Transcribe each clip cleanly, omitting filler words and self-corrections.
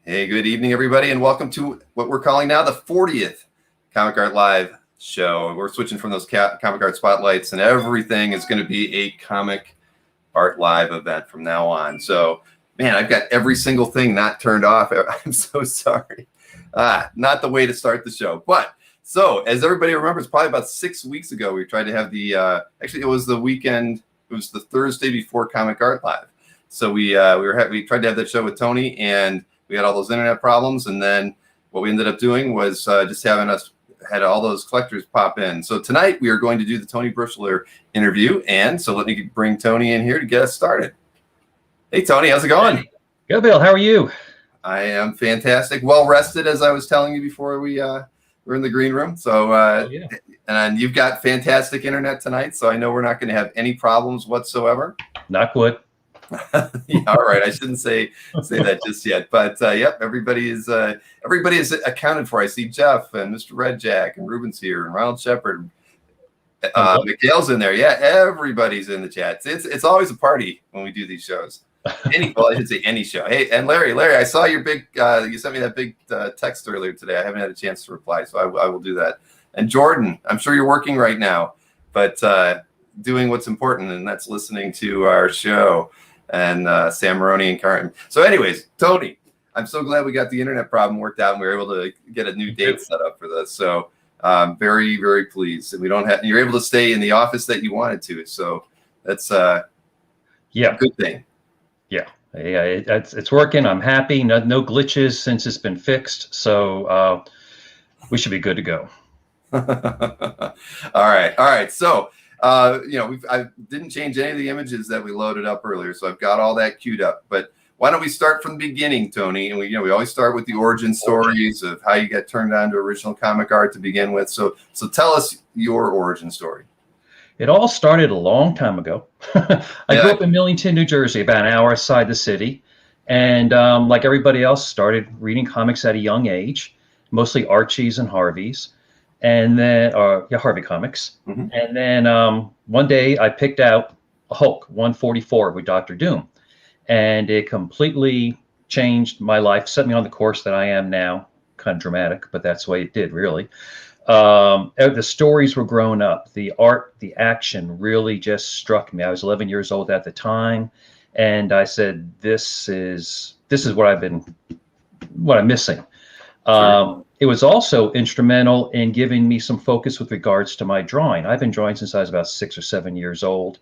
Hey, good evening, everybody, and welcome to what we're calling now the 40th Comic Art Live show. We're switching from those Comic Art Spotlights, and everything is going to be a Comic Art Live event from now on. So, man, I've got every single thing not turned off. I'm so sorry. Not the way to start the show. But, so, as everybody remembers, probably about 6 weeks ago, we tried to have the, actually, it was the weekend, it was the Thursday before Comic Art Live. So, we tried to have that show with Tony, and we had all those internet problems, and then what we ended up doing was just had all those collectors pop in. So tonight we are going to do the Tony Brischler interview, and so let me bring Tony in here to get us started. Hey, Tony, how's it going? Good, Bill. How are you? I am fantastic. Well rested, as I was telling you before we were in the green room. So, yeah. And you've got fantastic internet tonight, so I know we're not going to have any problems whatsoever. Knock wood. Yeah, all right. I shouldn't say that just yet, but yep, everybody is accounted for. I see Jeff and Mr. Red Jack and Ruben's here and Ronald Shepard. Mikhail's in there. Yeah, everybody's in the chat. It's always a party when we do these shows. Well, I should say any show. Hey, and Larry, I saw your big. You sent me that big text earlier today. I haven't had a chance to reply, so I will do that. And Jordan, I'm sure you're working right now, but doing what's important, and that's listening to our show. And Sam Maroney and Carton. So anyways, Tony, I'm so glad we got the internet problem worked out and we were able to get a new date set up for this. So very, very pleased. And you're able to stay in the office that you wanted to. So that's a good thing. Yeah, it's working. I'm happy. No glitches since it's been fixed. So we should be good to go. All right. So I didn't change any of the images that we loaded up earlier, so I've got all that queued up. But why don't we start from the beginning, Tony? And we always start with the origin stories of how you got turned on to original comic art to begin with. So tell us your origin story. It all started a long time ago. I grew up in Millington, New Jersey, about an hour outside the city, and like everybody else, started reading comics at a young age, mostly Archies and Harveys. And then, Harvey Comics. Mm-hmm. And then one day I picked out a Hulk 144 with Dr. Doom. And it completely changed my life, set me on the course that I am now. Kind of dramatic, but that's the way it did, really. The stories were grown up. The art, the action really just struck me. I was 11 years old at the time. And I said, this is what I'm missing. Sure. It was also instrumental in giving me some focus with regards to my drawing. I've been drawing since I was about 6 or 7 years old,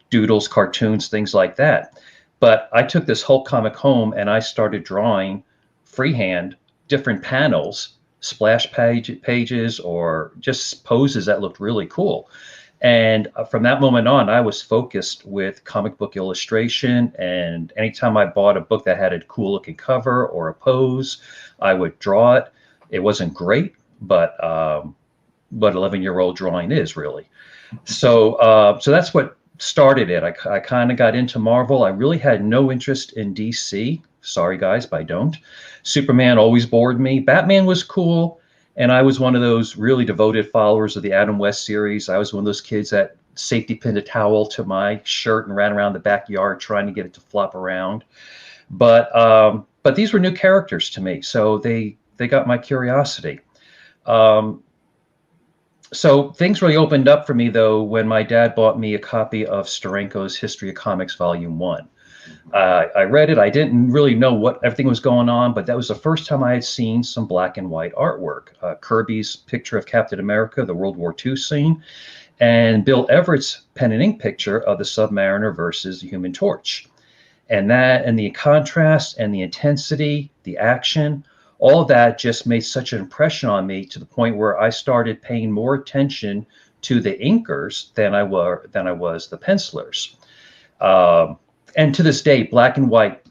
doodles, cartoons, things like that. But I took this Hulk comic home and I started drawing freehand, different panels, splash pages, or just poses that looked really cool. And from that moment on, I was focused with comic book illustration. And anytime I bought a book that had a cool looking cover or a pose, I would draw it. It wasn't great, but 11-year-old drawing is really. So that's what started it. I kind of got into Marvel. I really had no interest in DC. Sorry, guys, but I don't. Superman always bored me. Batman was cool. And I was one of those really devoted followers of the Adam West series. I was one of those kids that safety pinned a towel to my shirt and ran around the backyard trying to get it to flop around. But these were new characters to me, so they got my curiosity. So things really opened up for me, though, when my dad bought me a copy of Steranko's History of Comics Volume 1. I read it. I didn't really know what everything was going on, but that was the first time I had seen some black and white artwork. Kirby's picture of Captain America, the World War II scene, and Bill Everett's pen and ink picture of the Submariner versus the Human Torch. And the contrast and the intensity, the action, all of that just made such an impression on me to the point where I started paying more attention to the inkers than I was the pencilers. And to this day, black and white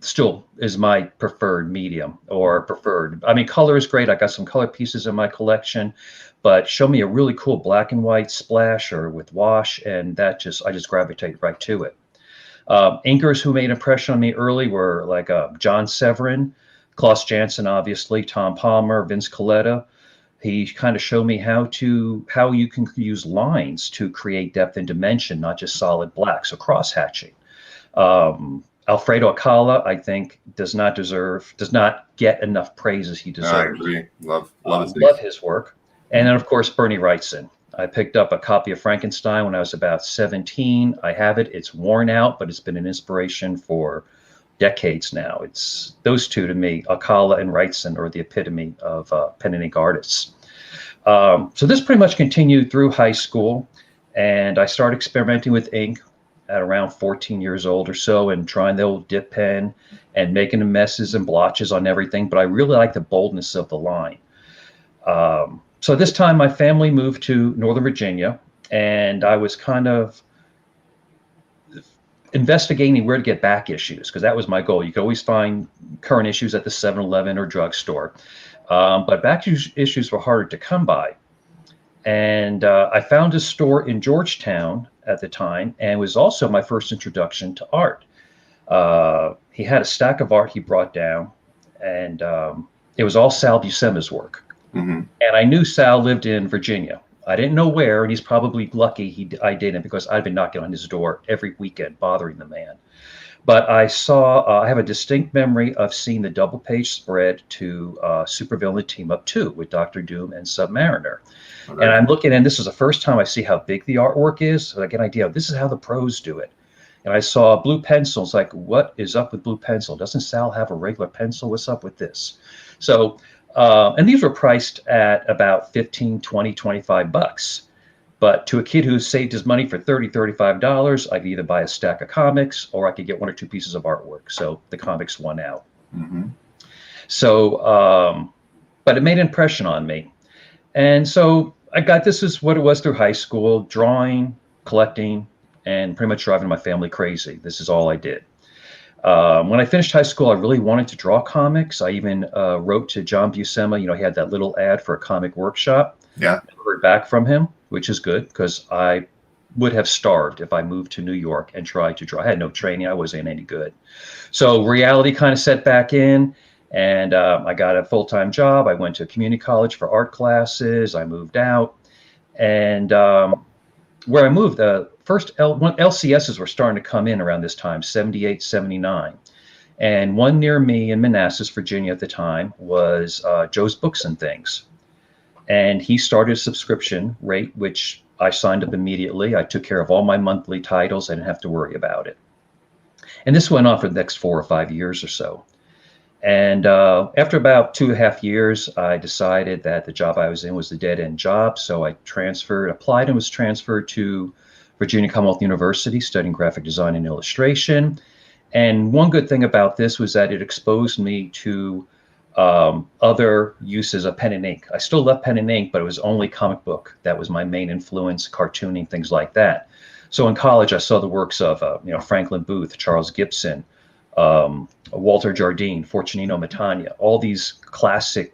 still is my preferred medium, or preferred. I mean, color is great. I got some color pieces in my collection, but show me a really cool black and white splash or with wash, and I just gravitate right to it. Inkers who made an impression on me early were like John Severin, Klaus Janson, obviously, Tom Palmer, Vince Coletta. He kind of showed me how you can use lines to create depth and dimension, not just solid black. So cross hatching. Alfredo Alcala, I think, does not get enough praise as he deserves. I agree. Love his work. And then, of course, Bernie Wrightson. I picked up a copy of Frankenstein when I was about 17. I have it. It's worn out, but it's been an inspiration for decades now. It's those two to me, Alcala and Wrightson, are the epitome of pen and ink artists. So this pretty much continued through high school, and I started experimenting with ink at around 14 years old or so, and trying the old dip pen and making the messes and blotches on everything. But I really like the boldness of the line. So this time my family moved to Northern Virginia, and I was kind of investigating where to get back issues, because that was my goal. You could always find current issues at the 7-Eleven or drugstore, but back issues were harder to come by. And I found a store in Georgetown at the time, and it was also my first introduction to art. He had a stack of art he brought down, and it was all Sal Buscema's work. Mm-hmm. And I knew Sal lived in Virginia. I didn't know where, and he's probably lucky I didn't, because I'd been knocking on his door every weekend, bothering the man. But I have a distinct memory of seeing the double-page spread to Supervillain Team Up 2 with Dr. Doom and Submariner. Okay. And I'm looking, and this is the first time I see how big the artwork is, so I get an idea of this is how the pros do it. And I saw blue pencils, like, what is up with blue pencil? Doesn't Sal have a regular pencil? What's up with this? So, and these were priced at about $15, $20, $25. But to a kid who saved his money for $30, $35, I could either buy a stack of comics or I could get 1 or 2 pieces of artwork. So the comics won out. Mm-hmm. So, but it made an impression on me. And so this is what it was through high school: drawing, collecting, and pretty much driving my family crazy. This is all I did. When I finished high school, I really wanted to draw comics. I even wrote to John Buscema. He had that little ad for a comic workshop. Yeah. I heard back from him, which is good, because I would have starved if I moved to New York and tried to draw. I had no training. I wasn't any good. So reality kind of set back in, and I got a full-time job. I went to community college for art classes. I moved out. And where I moved, first LCSs were starting to come in around this time, 78, 79. And one near me in Manassas, Virginia at the time was Joe's Books and Things. And he started a subscription rate, which I signed up immediately. I took care of all my monthly titles. I didn't have to worry about it. And this went on for the next 4 or 5 years or so. And after about 2.5 years, I decided that the job I was in was a dead-end job. So I applied and was transferred to Virginia Commonwealth University, studying graphic design and illustration. And one good thing about this was that it exposed me to other uses of pen and ink. I still love pen and ink, but it was only comic book. That was my main influence, cartooning, things like that. So in college, I saw the works of Franklin Booth, Charles Gibson, Walter Jardine, Fortunino Matania, all these classic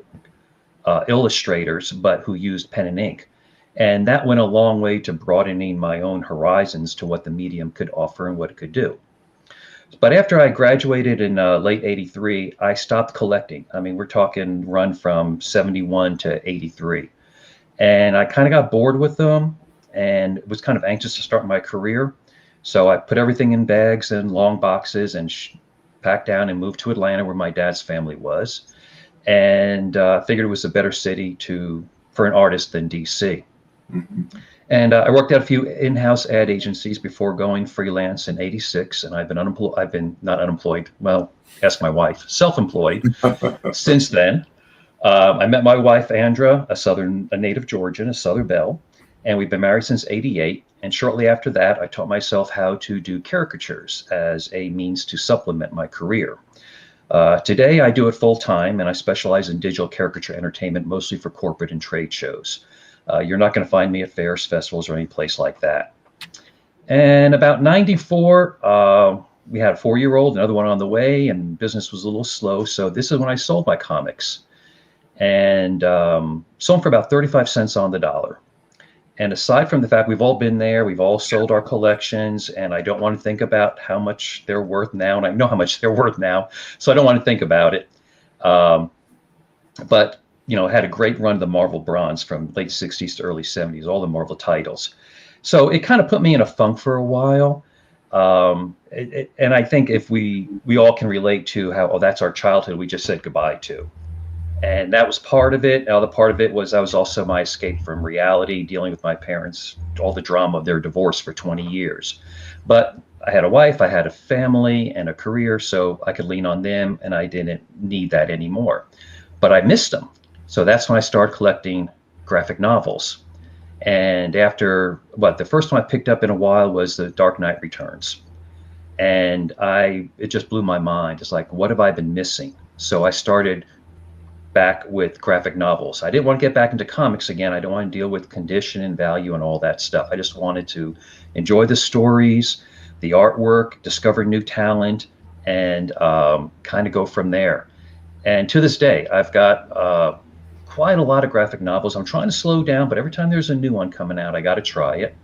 illustrators, but who used pen and ink. And that went a long way to broadening my own horizons to what the medium could offer and what it could do. But after I graduated in late 83, I stopped collecting. I mean, we're talking run from 71 to 83. And I kind of got bored with them and was kind of anxious to start my career. So I put everything in bags and long boxes and packed down and moved to Atlanta, where my dad's family was. And figured it was a better city for an artist than DC. Mm-hmm. And I worked at a few in-house ad agencies before going freelance in '86, and I've been unemployed. I've been not unemployed. Well, ask my wife. Self-employed since then. I met my wife Andra, a native Georgian, a Southern belle, and we've been married since '88. And shortly after that, I taught myself how to do caricatures as a means to supplement my career. Today, I do it full time, and I specialize in digital caricature entertainment, mostly for corporate and trade shows. You're not going to find me at fairs, festivals, or any place like that. And about '94, we had a 4-year-old, another one on the way, and business was a little slow. So this is when I sold my comics, and sold them for about 35 cents on the dollar. And aside from the fact we've all been there, we've all sold our collections, and I don't want to think about how much they're worth now. And I know how much they're worth now, so I don't want to think about it. But had a great run of the Marvel Bronze from late 60s to early 70s, all the Marvel titles. So it kind of put me in a funk for a while. And I think if we all can relate to how, oh, that's our childhood we just said goodbye to. And that was part of it. The other part of it was that was also my escape from reality, dealing with my parents, all the drama of their divorce for 20 years. But I had a wife, I had a family and a career, so I could lean on them, and I didn't need that anymore. But I missed them. So that's when I started collecting graphic novels. And after, the first one I picked up in a while was The Dark Knight Returns. And it just blew my mind. It's like, what have I been missing? So I started back with graphic novels. I didn't want to get back into comics again. I don't want to deal with condition and value and all that stuff. I just wanted to enjoy the stories, the artwork, discover new talent, and kind of go from there. And to this day, I've got quite a lot of graphic novels. I'm trying to slow down, but every time there's a new one coming out, I got to try it.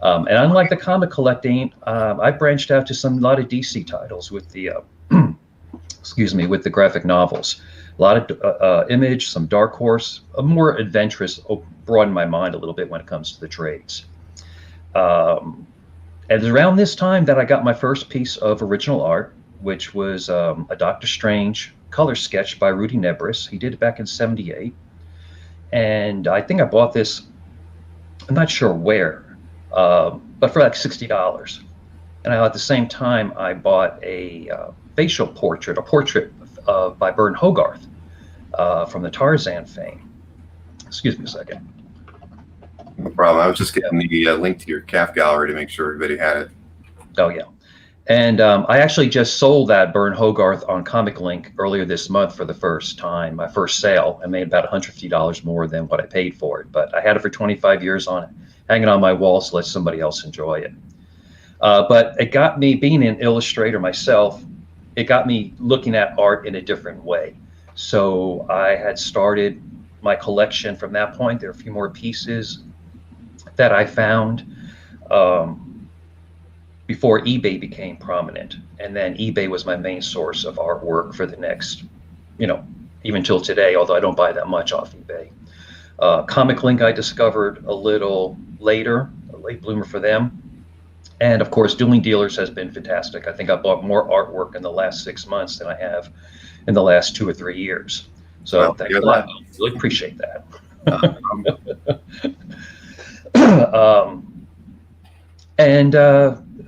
And unlike the comic collecting, I branched out to a lot of DC titles with the, with the graphic novels. A lot of Image, some Dark Horse, a more adventurous, broaden my mind a little bit when it comes to the trades. And it was around this time that I got my first piece of original art, which was a Doctor Strange color sketch by Rudy Nebrus. He did it back in '78. And I think I bought this, I'm not sure where, but for like $60. And at the same time, I bought a portrait by Byrne from the Tarzan fame. Excuse me a second. No problem. I was just getting the link to your CAF gallery to make sure everybody had it. Oh, yeah. And I actually just sold that Byrne Hogarth on Comic Link earlier this month for the first time, my first sale. I made about $150 more than what I paid for it. But I had it for 25 years hanging on my wall to let somebody else enjoy it. But it got me, being an illustrator myself, it got me looking at art in a different way. So I had started my collection from that point. There are a few more pieces that I found before eBay became prominent. And then eBay was my main source of artwork for the next, even till today, although I don't buy that much off eBay. Comic Link I discovered a little later, a late bloomer for them. And of course, Dueling Dealers has been fantastic. I think I bought more artwork in the last 6 months than I have in the last 2 or 3 years. So thanks a lot. I really appreciate that.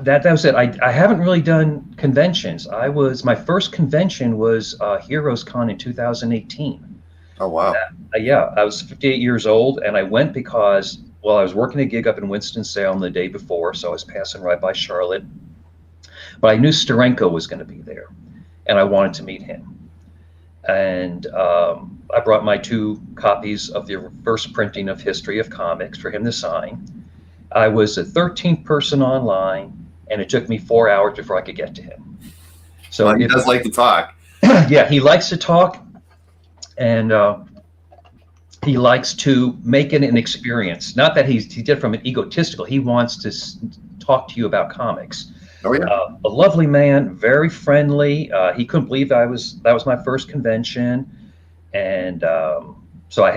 That was it. I haven't really done conventions. My first convention was Heroes Con in 2018. Oh, wow. I was 58 years old, and I went because, I was working a gig up in Winston-Salem the day before, so I was passing right by Charlotte. But I knew Steranko was going to be there, and I wanted to meet him. And I brought my 2 copies of the first printing of History of Comics for him to sign. I was the 13th person online, and it took me 4 hours before I could get to him. So he does like to talk. Yeah, he likes to talk, and he likes to make it an experience. Not that he did it from an egotistical. He wants to talk to you about comics. Oh, yeah. A lovely man, very friendly. He couldn't believe that was my first convention, and so I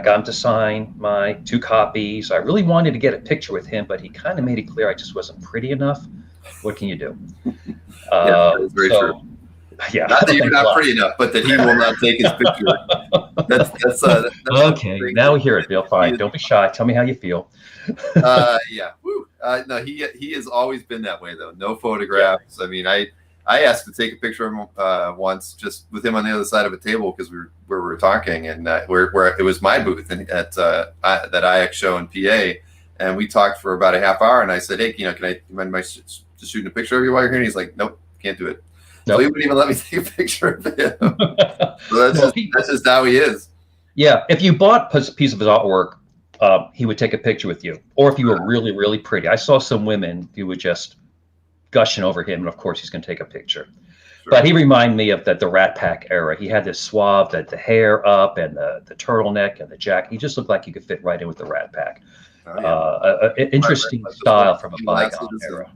got him to sign my 2 copies. I really wanted to get a picture with him, but he kind of made it clear I just wasn't pretty enough. What can you do? Yeah, that's very true. Yeah, not that you're not pretty enough, but that he will not take his picture. That's okay. Now we hear it, Bill. Fine. Don't be shy. Tell me how you feel. Yeah. Woo. No, he has always been that way, though. No photographs. I mean, I asked to take a picture of him once, just with him on the other side of a table because we were talking, and where it was my booth at that IX show in PA, and we talked for about a half hour. And I said, "Hey, can I mind just shooting a picture of you while you're here?" And he's like, "Nope, can't do it." Nope. So he wouldn't even let me take a picture of him. So that's just how he is. Yeah, if you bought a piece of his artwork, he would take a picture with you. Or if you were really, really pretty. I saw some women who would just gushing over him, and of course he's going to take a picture. Sure. But he reminded me of the Rat Pack era. He had this suave, the hair up, and the turtleneck and the jacket. He just looked like he could fit right in with the Rat Pack. Oh, yeah. Interesting style from a bygone era.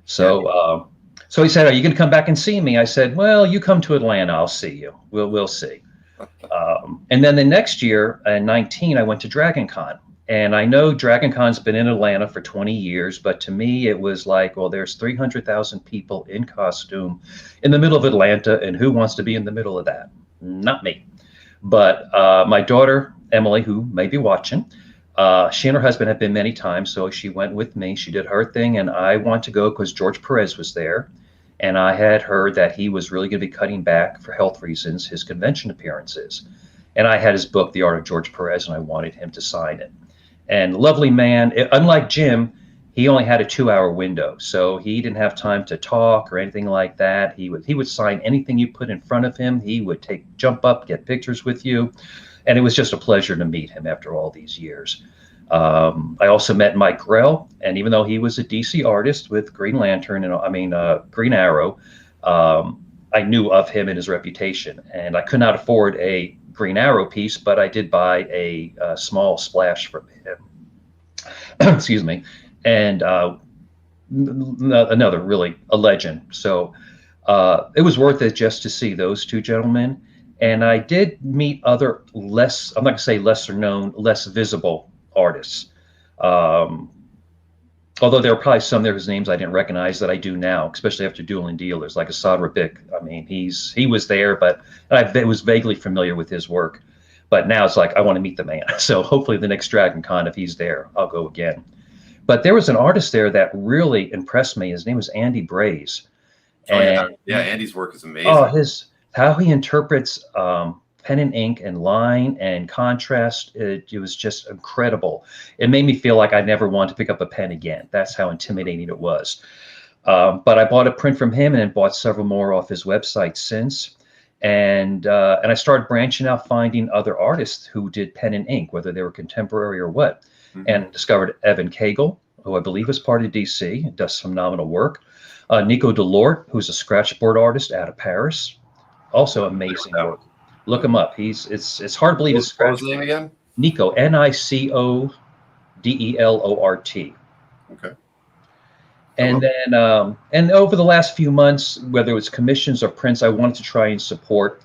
So. So he said, "Are you going to come back and see me?" I said, "Well, you come to Atlanta, I'll see you. We'll see." And then the next year, in 19, I went to Dragon Con, And I know Dragon Con's been in Atlanta for 20 years, but to me it was like, well, there's 300,000 people in costume in the middle of Atlanta, and who wants to be in the middle of that? Not me. But my daughter, Emily, who may be watching, she and her husband have been many times, so she went with me. She did her thing, and I wanted to go because George Perez was there. And I had heard that he was really going to be cutting back for health reasons his convention appearances. And I had his book, The Art of George Perez, and I wanted him to sign it. And lovely man, unlike Jim, he only had a 2-hour window, so he didn't have time to talk or anything like that. He would sign anything you put in front of him. He would jump up, get pictures with you, and it was just a pleasure to meet him after all these years. I also met Mike Grell, and even though he was a DC artist with Green Lantern and Green Arrow, I knew of him and his reputation, and I could not afford a Green Arrow piece, but I did buy a small splash from him. Excuse me. And another really a legend. So it was worth it just to see those two gentlemen. And I did meet other I'm not going to say lesser known, less visible artists. Although there were probably some there whose names I didn't recognize that I do now, especially after Dueling Dealers, like Assad Rabik. I mean, he was there, but I was vaguely familiar with his work. But now it's like, I want to meet the man. So hopefully the next Dragon Con, if he's there, I'll go again. But there was an artist there that really impressed me. His name was Andy Braze. And yeah, Andy's work is amazing. Oh, how he interprets pen and ink and line and contrast, it was just incredible. It made me feel like I never wanted to pick up a pen again. That's how intimidating it was. But I bought a print from him and bought several more off his website since. And I started branching out, finding other artists who did pen and ink, whether they were contemporary or what. Mm-hmm. And discovered Evan Cagle, who I believe is part of DC and does phenomenal work. Nico Delort, who's a scratchboard artist out of Paris, also amazing work. Look him up. It's hard to believe his scratch. What's his name again? Nico, Nicodelort. Okay. And then, and over the last few months, whether it was commissions or prints, I wanted to try and support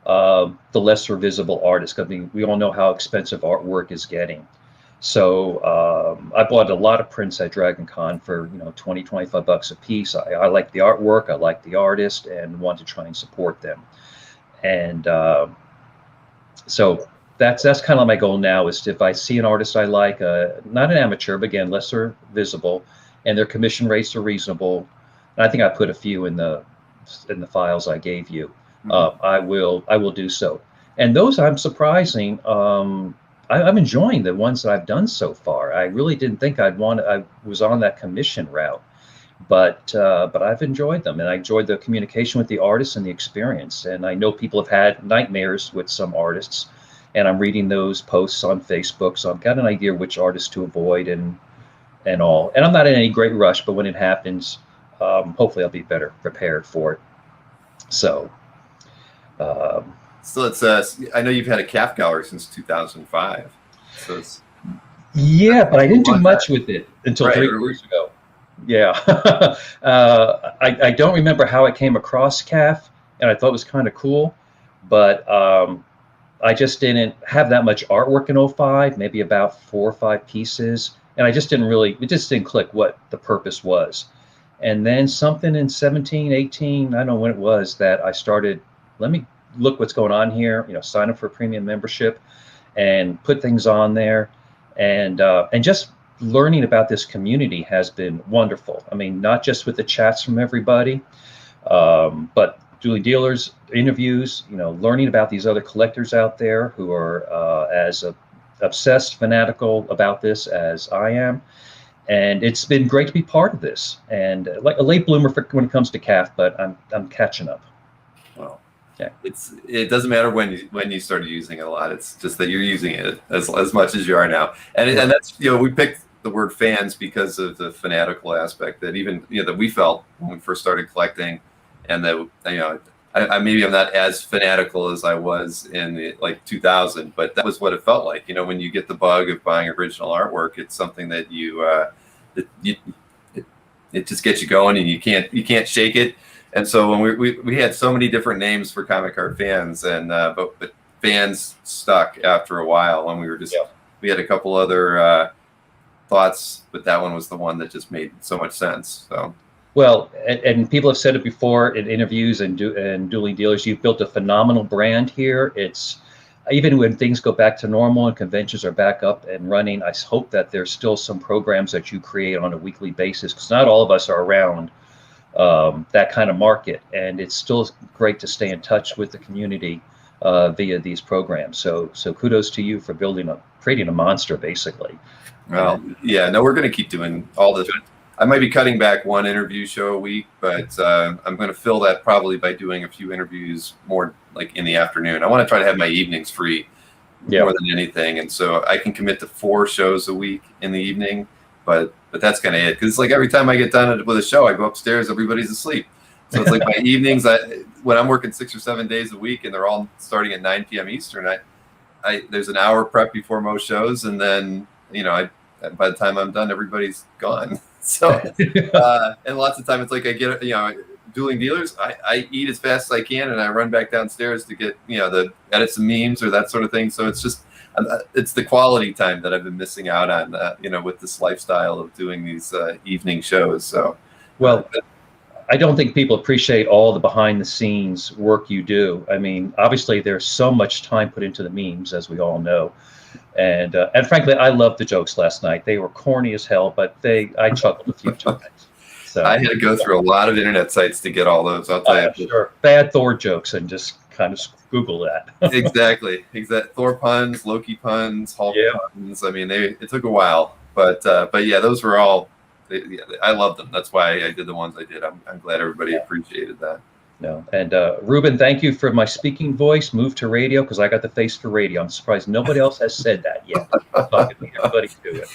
the lesser visible artists. I mean, we all know how expensive artwork is getting. So I bought a lot of prints at Dragon Con for, $20, $25 a piece. I like the artwork, I like the artist, and want to try and support them. And so that's kind of my goal now, is if I see an artist I like, not an amateur, but again, lesser visible, and their commission rates are reasonable, and I think I put a few in the files I gave you, I will do so. And those I'm surprising. I'm enjoying the ones that I've done so far. I really didn't think I was on that commission route, but I've enjoyed them, and I enjoyed the communication with the artists and the experience. And I know people have had nightmares with some artists, and I'm reading those posts on Facebook, so I've got an idea which artists to avoid and all. And I'm not in any great rush, but when it happens, hopefully I'll be better prepared for it. So. So it's I know you've had a CAF gallery since 2005. So it's but I didn't do much with it until 3 years ago. Yeah, I don't remember how I came across CAF, and I thought it was kind of cool, but I just didn't have that much artwork in 05, maybe about 4 or 5 pieces, and it just didn't click what the purpose was. And then something in 17, 18, I don't know when it was, that I started, let me look what's going on here, sign up for a premium membership and put things on there. And just learning about this community has been wonderful. I mean, not just with the chats from everybody, but Dueling Dealers, interviews, learning about these other collectors out there who are as obsessed, fanatical about this as I am. And it's been great to be part of this. And like a late bloomer when it comes to CAF, but I'm catching up. Well, yeah. It doesn't matter when you started using it a lot. It's just that you're using it as much as you are now. And that's, we picked the word fans because of the fanatical aspect that even, that we felt when we first started collecting, and that, maybe I'm not as fanatical as I was in 2000, but that was what it felt like. When you get the bug of buying original artwork, it's something that it just gets you going, and you can't shake it. And so when we had so many different names for comic art fans, and but fans stuck after a while when we we had a couple other thoughts, but that one was the one that just made so much sense. So. Well, and people have said it before in interviews and Dueling Dealers, you've built a phenomenal brand here. It's even when things go back to normal and conventions are back up and running, I hope that there's still some programs that you create on a weekly basis, because not all of us are around that kind of market, and it's still great to stay in touch with the community via these programs. So kudos to you for creating a monster, basically. Well, yeah, no, we're going to keep doing all this. I might be cutting back one interview show a week, but I'm going to fill that probably by doing a few interviews more like in the afternoon. I want to try to have my evenings free more than anything. And so I can commit to 4 shows a week in the evening, but that's kind of it. Because it's like every time I get done with a show, I go upstairs, everybody's asleep. So it's like my evenings, when I'm working 6 or 7 days a week and they're all starting at 9 p.m. Eastern, there's an hour prep before most shows. And then, by the time I'm done, everybody's gone. So, and lots of time it's like I get, Dueling Dealers, I eat as fast as I can and I run back downstairs to get, the edit some memes or that sort of thing. So it's just, it's the quality time that I've been missing out on, with this lifestyle of doing these evening shows. So, well, I don't think people appreciate all the behind the scenes work you do. I mean, obviously there's so much time put into the memes, as we all know. And frankly, I loved the jokes last night. They were corny as hell, but I chuckled a few times. So I had to go through a lot of internet sites to get all those. I'll tell you. Sure. Bad Thor jokes, and just kind of Google that. Exactly. Thor puns, Loki puns, Hulk puns. I mean, it took a while, but yeah, those were all. I loved them. That's why I did the ones I did. I'm glad everybody appreciated that. No, and Ruben, thank you for my speaking voice. Move to radio, because I got the face for radio. I'm surprised nobody else has said that yet. Everybody do it.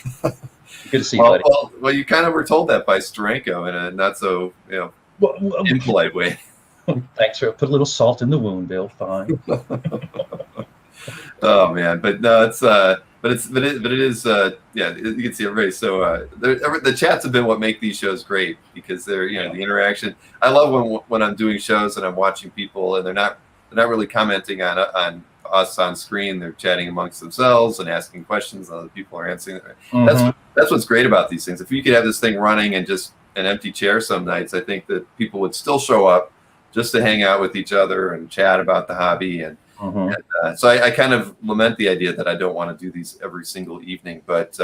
Good to see you, buddy. Well, you kind of were told that by Steranko in a not so impolite way. Thanks for put a little salt in the wound, Bill. Fine. Oh man, but no, it's but it is you can see everybody. So the chats have been what make these shows great, because they're the interaction. I love when I'm doing shows and I'm watching people and they're not really commenting on us on screen. They're chatting amongst themselves and asking questions, and other people are answering. Mm-hmm. That's what's great about these things. If you could have this thing running and just an empty chair some nights, I think that people would still show up just to hang out with each other and chat about the hobby. And so I kind of lament the idea that I don't want to do these every single evening, but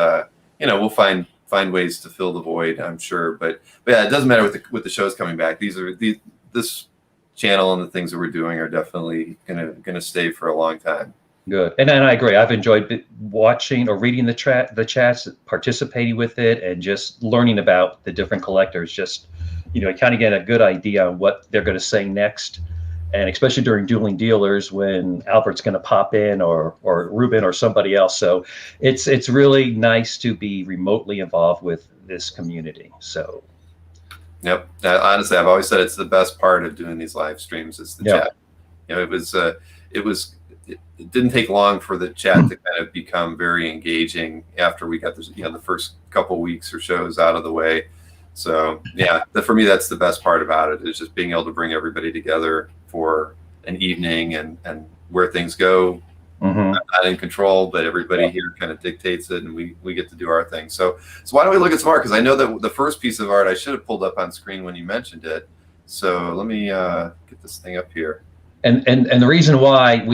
we'll find ways to fill the void, I'm sure. But yeah, it doesn't matter with the shows coming back. This channel and the things that we're doing are definitely gonna stay for a long time. Good, and I agree. I've enjoyed watching or reading the chats, participating with it, and just learning about the different collectors. Just kind of get a good idea on what they're going to say next. And especially during Dueling Dealers, when Albert's going to pop in or Ruben or somebody else. So it's really nice to be remotely involved with this community. So, yep. Honestly, I've always said it's the best part of doing these live streams is the chat. It didn't take long for the chat to kind of become very engaging after we got the first couple weeks or shows out of the way. So yeah, for me, that's the best part about it, is just being able to bring everybody together for an evening and where things go. I'm not in control, but everybody here kind of dictates it, and we get to do our thing. So why don't we look at some art? Because I know that the first piece of art I should have pulled up on screen when you mentioned it. So let me get this thing up here. And the reason why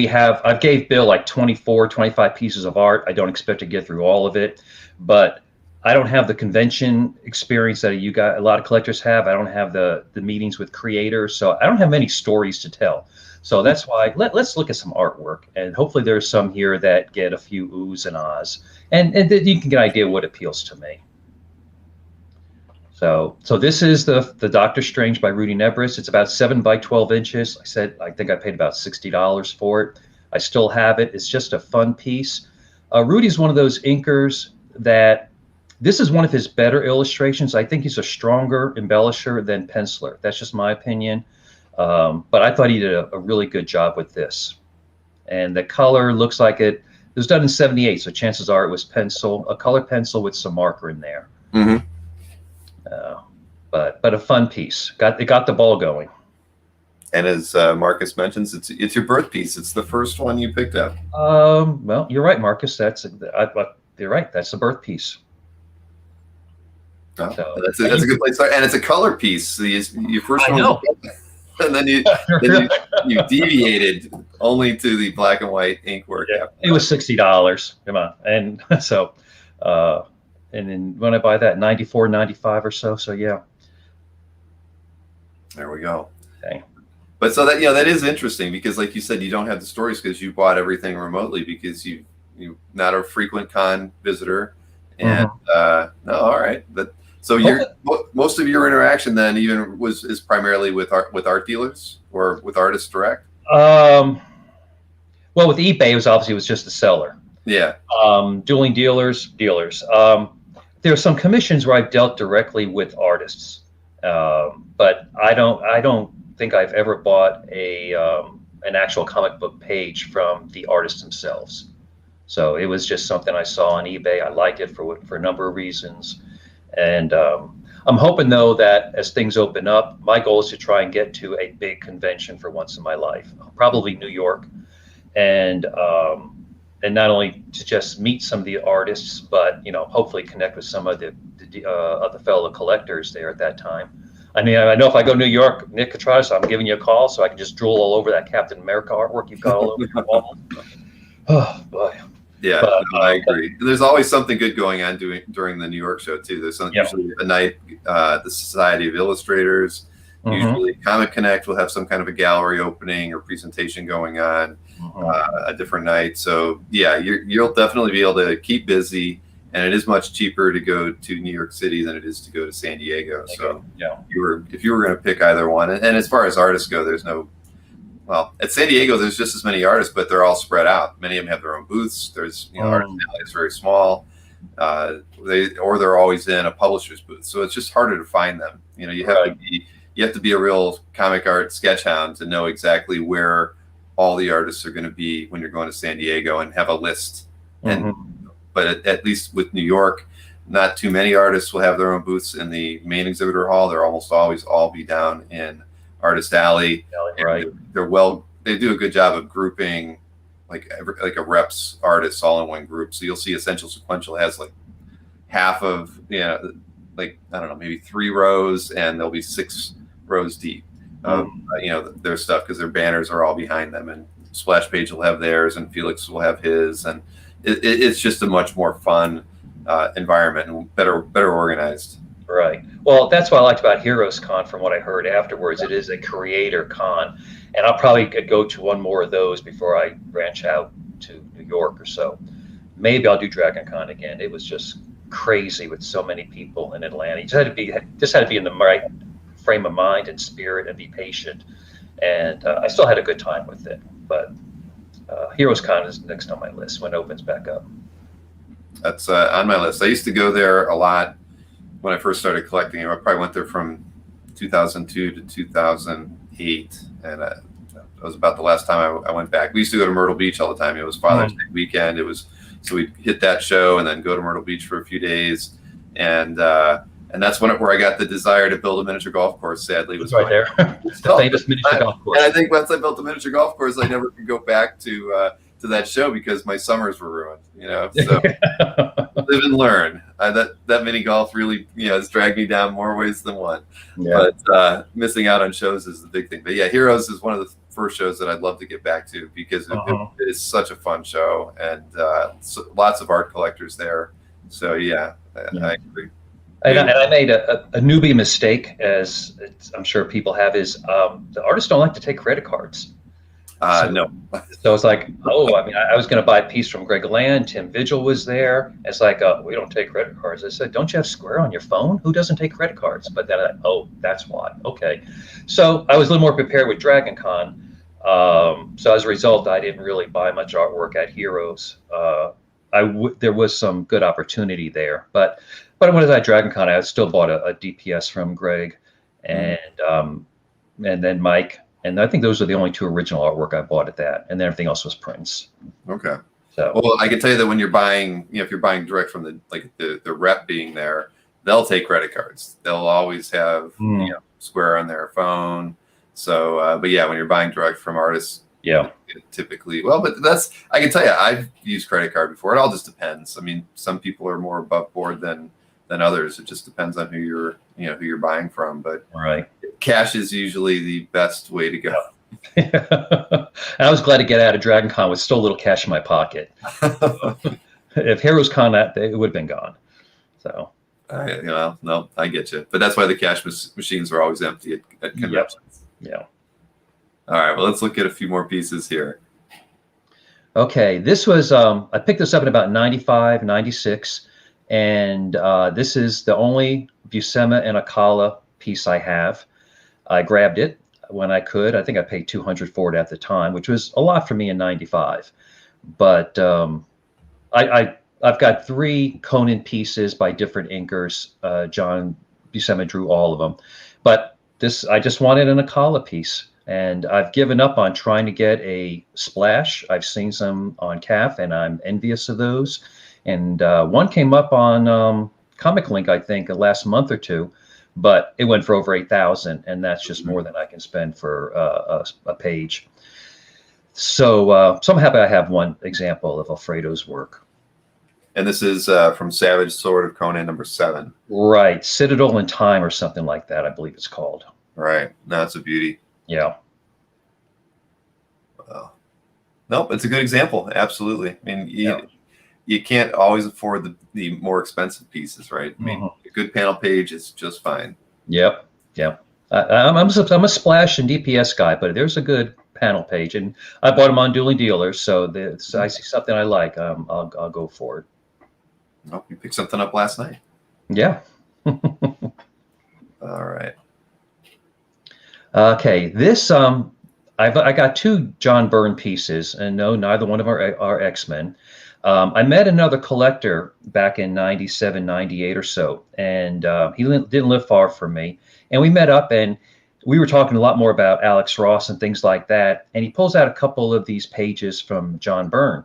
I've gave Bill like 24, 25 pieces of art. I don't expect to get through all of it, but I don't have the convention experience that a lot of collectors have. I don't have the meetings with creators, so I don't have many stories to tell. So that's why let's look at some artwork, and hopefully there's some here that get a few oohs and ahs, and you can get an idea what appeals to me. So this is the Doctor Strange by Rudy Nebrus. It's about 7 by 12 inches. I think I paid about $60 for it. I still have it. It's just a fun piece. Rudy's one of those inkers that. This is one of his better illustrations. I think he's a stronger embellisher than penciler. That's just my opinion. But I thought he did a really good job with this. And the color looks like it was done in '78, so chances are it was a color pencil with some marker in there. But a fun piece. It got the ball going. And as Marcus mentions, it's your birth piece. It's the first one you picked up. Well, you're right, Marcus. you're right. That's the birth piece. Oh, so, that's a good place to start. And it's a color piece. So you first one, and then you deviated only to the black and white ink work. Yeah, it was $60. Come on, and so, and then when I buy that, 94, 95 or so. So yeah. There we go. Okay. But so that that is interesting because, like you said, you don't have the stories because you bought everything remotely because you're not a frequent con visitor, and no, all right, but. So most of your interaction then even is primarily with art dealers or with artists direct? Well, with eBay, it was just the seller. Yeah. Dueling dealers. There are some commissions where I've dealt directly with artists, but I don't think I've ever bought an actual comic book page from the artists themselves. So it was just something I saw on eBay. I liked it for a number of reasons. And I'm hoping, though, that as things open up, my goal is to try and get to a big convention for once in my life, probably New York, and not only to just meet some of the artists, but hopefully connect with some of the fellow collectors there at that time. I mean, I know if I go to New York, Nick Catratis, I'm giving you a call so I can just drool all over that Captain America artwork you've got all over your wall. Oh boy. Yeah, but, I agree. There's always something good going on during the New York show too. There's usually a night, the Society of Illustrators, usually Comic Connect will have some kind of a gallery opening or presentation going on a different night. So yeah, you'll definitely be able to keep busy, and it is much cheaper to go to New York City than it is to go to San Diego. So if you were going to pick either one, and as far as artists go, there's no. Well, at San Diego, there's just as many artists, but they're all spread out. Many of them have their own booths. There's, Artist Alley is very small. They're always in a publisher's booth, so it's just harder to find them. You have to be a real comic art sketch hound to know exactly where all the artists are going to be when you're going to San Diego and have a list. But at least with New York, not too many artists will have their own booths in the main exhibitor hall. They'll almost always all be down in Artist Alley. Right. They do a good job of grouping like a reps artists all in one group. So you'll see Essential Sequential has like half of, like, I don't know, maybe 3 rows, and there'll be 6 rows deep of, their stuff because their banners are all behind them, and Splash Page will have theirs and Felix will have his. And it's just a much more fun environment and better organized. Right. Well, that's what I liked about Heroes Con from what I heard afterwards. It is a creator con, and I'll probably go to one more of those before I branch out to New York or so. Maybe I'll do Dragon Con again. It was just crazy with so many people in Atlanta. You just had to be in the right frame of mind and spirit and be patient. And I still had a good time with it. But Heroes Con is next on my list when it opens back up. That's on my list. I used to go there a lot when I first started collecting. I probably went there from 2002 to 2008, and that was about the last time I went back. We used to go to Myrtle Beach all the time. It was Father's Day weekend. So we'd hit that show and then go to Myrtle Beach for a few days, and that's where I got the desire to build a miniature golf course. Sadly, was right there, the famous miniature golf course. And I think once I built the miniature golf course, I never could go back to that show because my summers were ruined. So live and learn. That mini golf really has dragged me down more ways than one. But missing out on shows is the big thing. But yeah, Heroes is one of the first shows that I'd love to get back to because it is such a fun show, and lots of art collectors there. So I agree. And I made a newbie mistake, as I'm sure people have, is the artists don't like to take credit cards. No. So it's like, I was going to buy a piece from Greg Land. Tim Vigil was there. It's like, we don't take credit cards. I said, don't you have Square on your phone? Who doesn't take credit cards? But then, that's why. Okay. So I was a little more prepared with Dragon Con. So as a result, I didn't really buy much artwork at Heroes. There was some good opportunity there. But when I was at Dragon Con, I still bought a DPS from Greg and then Mike. And I think those are the only 2 original artwork I bought at that, and then everything else was prints. Okay. So, well, I can tell you that when you're buying, if you're buying direct from the rep being there, they'll take credit cards. They'll always have Square on their phone. So, but yeah, when you're buying direct from artists, Yeah. Typically, well, but I can tell you, I've used credit card before. It all just depends. I mean, some people are more above board than others. It just depends on who you're buying from. But Right. cash is usually the best way to go. I was glad to get out of Dragon Con with still a little cash in my pocket. If Heroes Con, it would have been gone. So. No, I get you. But that's why the cash machines are always empty at conventions. Yeah. All right. Well, let's look at a few more pieces here. Okay. This was, I picked this up in about 95, 96. And this is the only Buscema and Akala piece I have. I grabbed it when I could. I think I paid $200 for it at the time, which was a lot for me in 95. But I've got 3 Conan pieces by different inkers. John Buscema drew all of them. But I just wanted an Akala piece. And I've given up on trying to get a splash. I've seen some on CAF, and I'm envious of those. And one came up on Comic Link, I think, last month or two. But it went for over 8,000, and that's just more than I can spend for a page. So I'm happy I have one example of Alfredo's work. And this is from Savage Sword of Conan #7. Right, Citadel in Time or something like that, I believe it's called. Right, no, it's a beauty. Yeah. Nope, it's a good example. Absolutely. I mean, you can't always afford the more expensive pieces, right? I mean, a good panel page is just fine. Yep. I'm a splash and DPS guy, but there's a good panel page, and I bought them on Dueling Dealers, so I see something I like, I'll go for it. Nope, you picked something up last night. Yeah. All right. Okay, this I got 2 John Byrne pieces, and no, neither one of them are X-Men. I met another collector back in 97, 98 or so, and he didn't live far from me. And we met up, and we were talking a lot more about Alex Ross and things like that. And he pulls out a couple of these pages from John Byrne.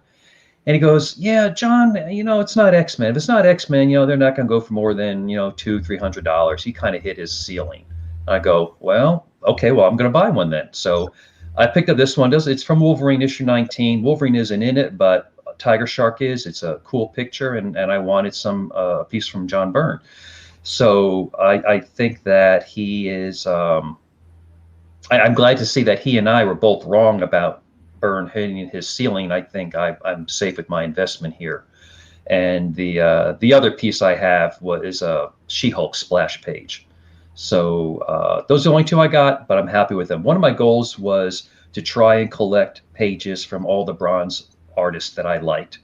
And he goes, yeah, John, it's not X-Men. If it's not X-Men, they're not going to go for more than, $200-300. He kind of hit his ceiling. I go, well, okay, well, I'm going to buy one then. So I picked up this one. It's from Wolverine issue 19. Wolverine isn't in it, but Tiger Shark is. It's a cool picture, and I wanted a piece from John Byrne. So I think that he is. I'm glad to see that he and I were both wrong about Byrne hitting his ceiling. I think I'm safe with my investment here. And the other piece I have is a She-Hulk splash page. So those are the only 2 I got, but I'm happy with them. One of my goals was to try and collect pages from all the bronze artists that I liked,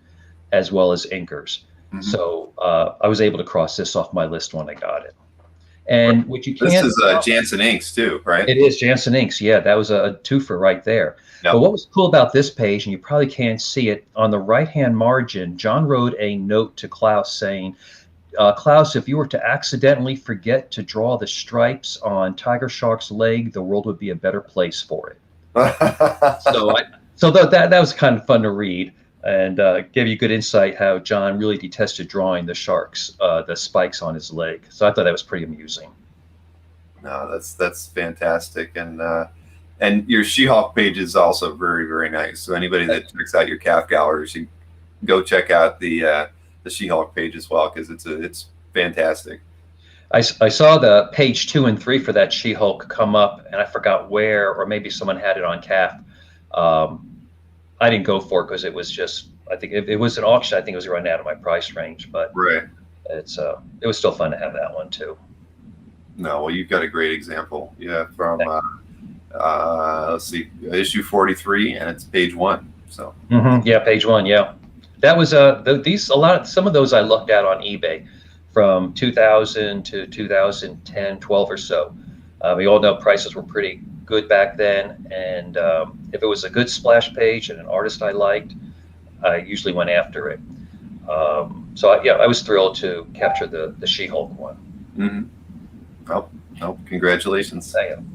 as well as inkers. So I was able to cross this off my list when I got it. And what you can't. This is Jansen Inks too, right? It is Jansen Inks. Yeah, that was a twofer right there. Yep. But what was cool about this page, and you probably can't see it, on the right-hand margin, John wrote a note to Klaus saying, Klaus, if you were to accidentally forget to draw the stripes on Tiger Shark's leg, the world would be a better place for it. So that was kind of fun to read, and gave you good insight how John really detested drawing the sharks, the spikes on his leg. So I thought that was pretty amusing. No, that's fantastic, and your She-Hulk page is also very, very nice. So anybody that checks out your CAF gallery should go check out the She-Hulk page as well, because it's fantastic. I saw the page 2 and 3 for that She-Hulk come up, and I forgot where, or maybe someone had it on CAF. I didn't go for it because it was just, I think it was an auction. I think it was running out of my price range, but right. It was still fun to have that one too. No, well, you've got a great example. Yeah, from let's see, issue 43, and it's page 1. So yeah, page 1. Yeah, that was some of those I looked at on eBay from 2000 to 2010, 12 or so. We all know prices were pretty good back then, and if it was a good splash page and an artist I liked, I usually went after it. I was thrilled to capture the She-Hulk one. Oh, congratulations. Thank you.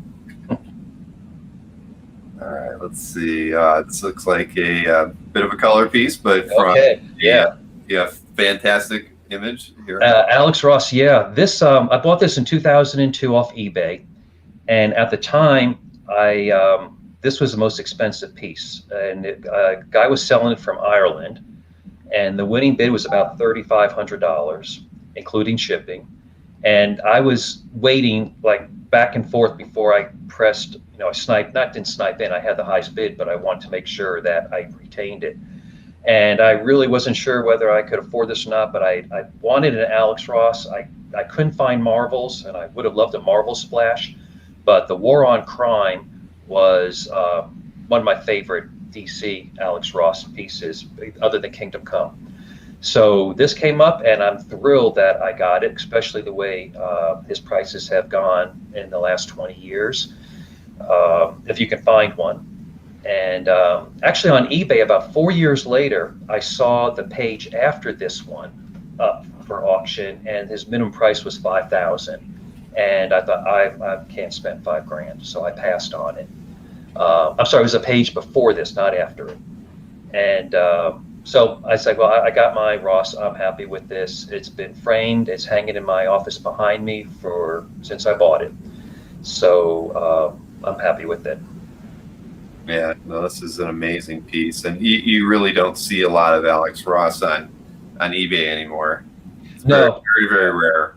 All right, let's see. This looks like a bit of a color piece, but from fantastic image here. Alex Ross, yeah. This I bought this in 2002 off eBay, and at the time I this was the most expensive piece, and a guy was selling it from Ireland, and the winning bid was about $3,500, including shipping. And I was waiting like back and forth before I pressed, I didn't snipe in. I had the highest bid, but I wanted to make sure that I retained it. And I really wasn't sure whether I could afford this or not, but I wanted an Alex Ross. I couldn't find Marvels, and I would have loved a Marvel splash, but the War on Crime was one of my favorite DC Alex Ross pieces, other than Kingdom Come. So this came up, and I'm thrilled that I got it, especially the way his prices have gone in the last 20 years, if you can find one. And actually on eBay, about 4 years later, I saw the page after this one up for auction, and his minimum price was $5,000. And I thought, I can't spend $5,000, so I passed on it. I'm sorry, it was a page before this, not after it. And so I said, well, I got my Ross. I'm happy with this. It's been framed. It's hanging in my office behind me since I bought it. So I'm happy with it. Yeah, no, this is an amazing piece, and you really don't see a lot of Alex Ross on eBay anymore. It's No, very, very rare.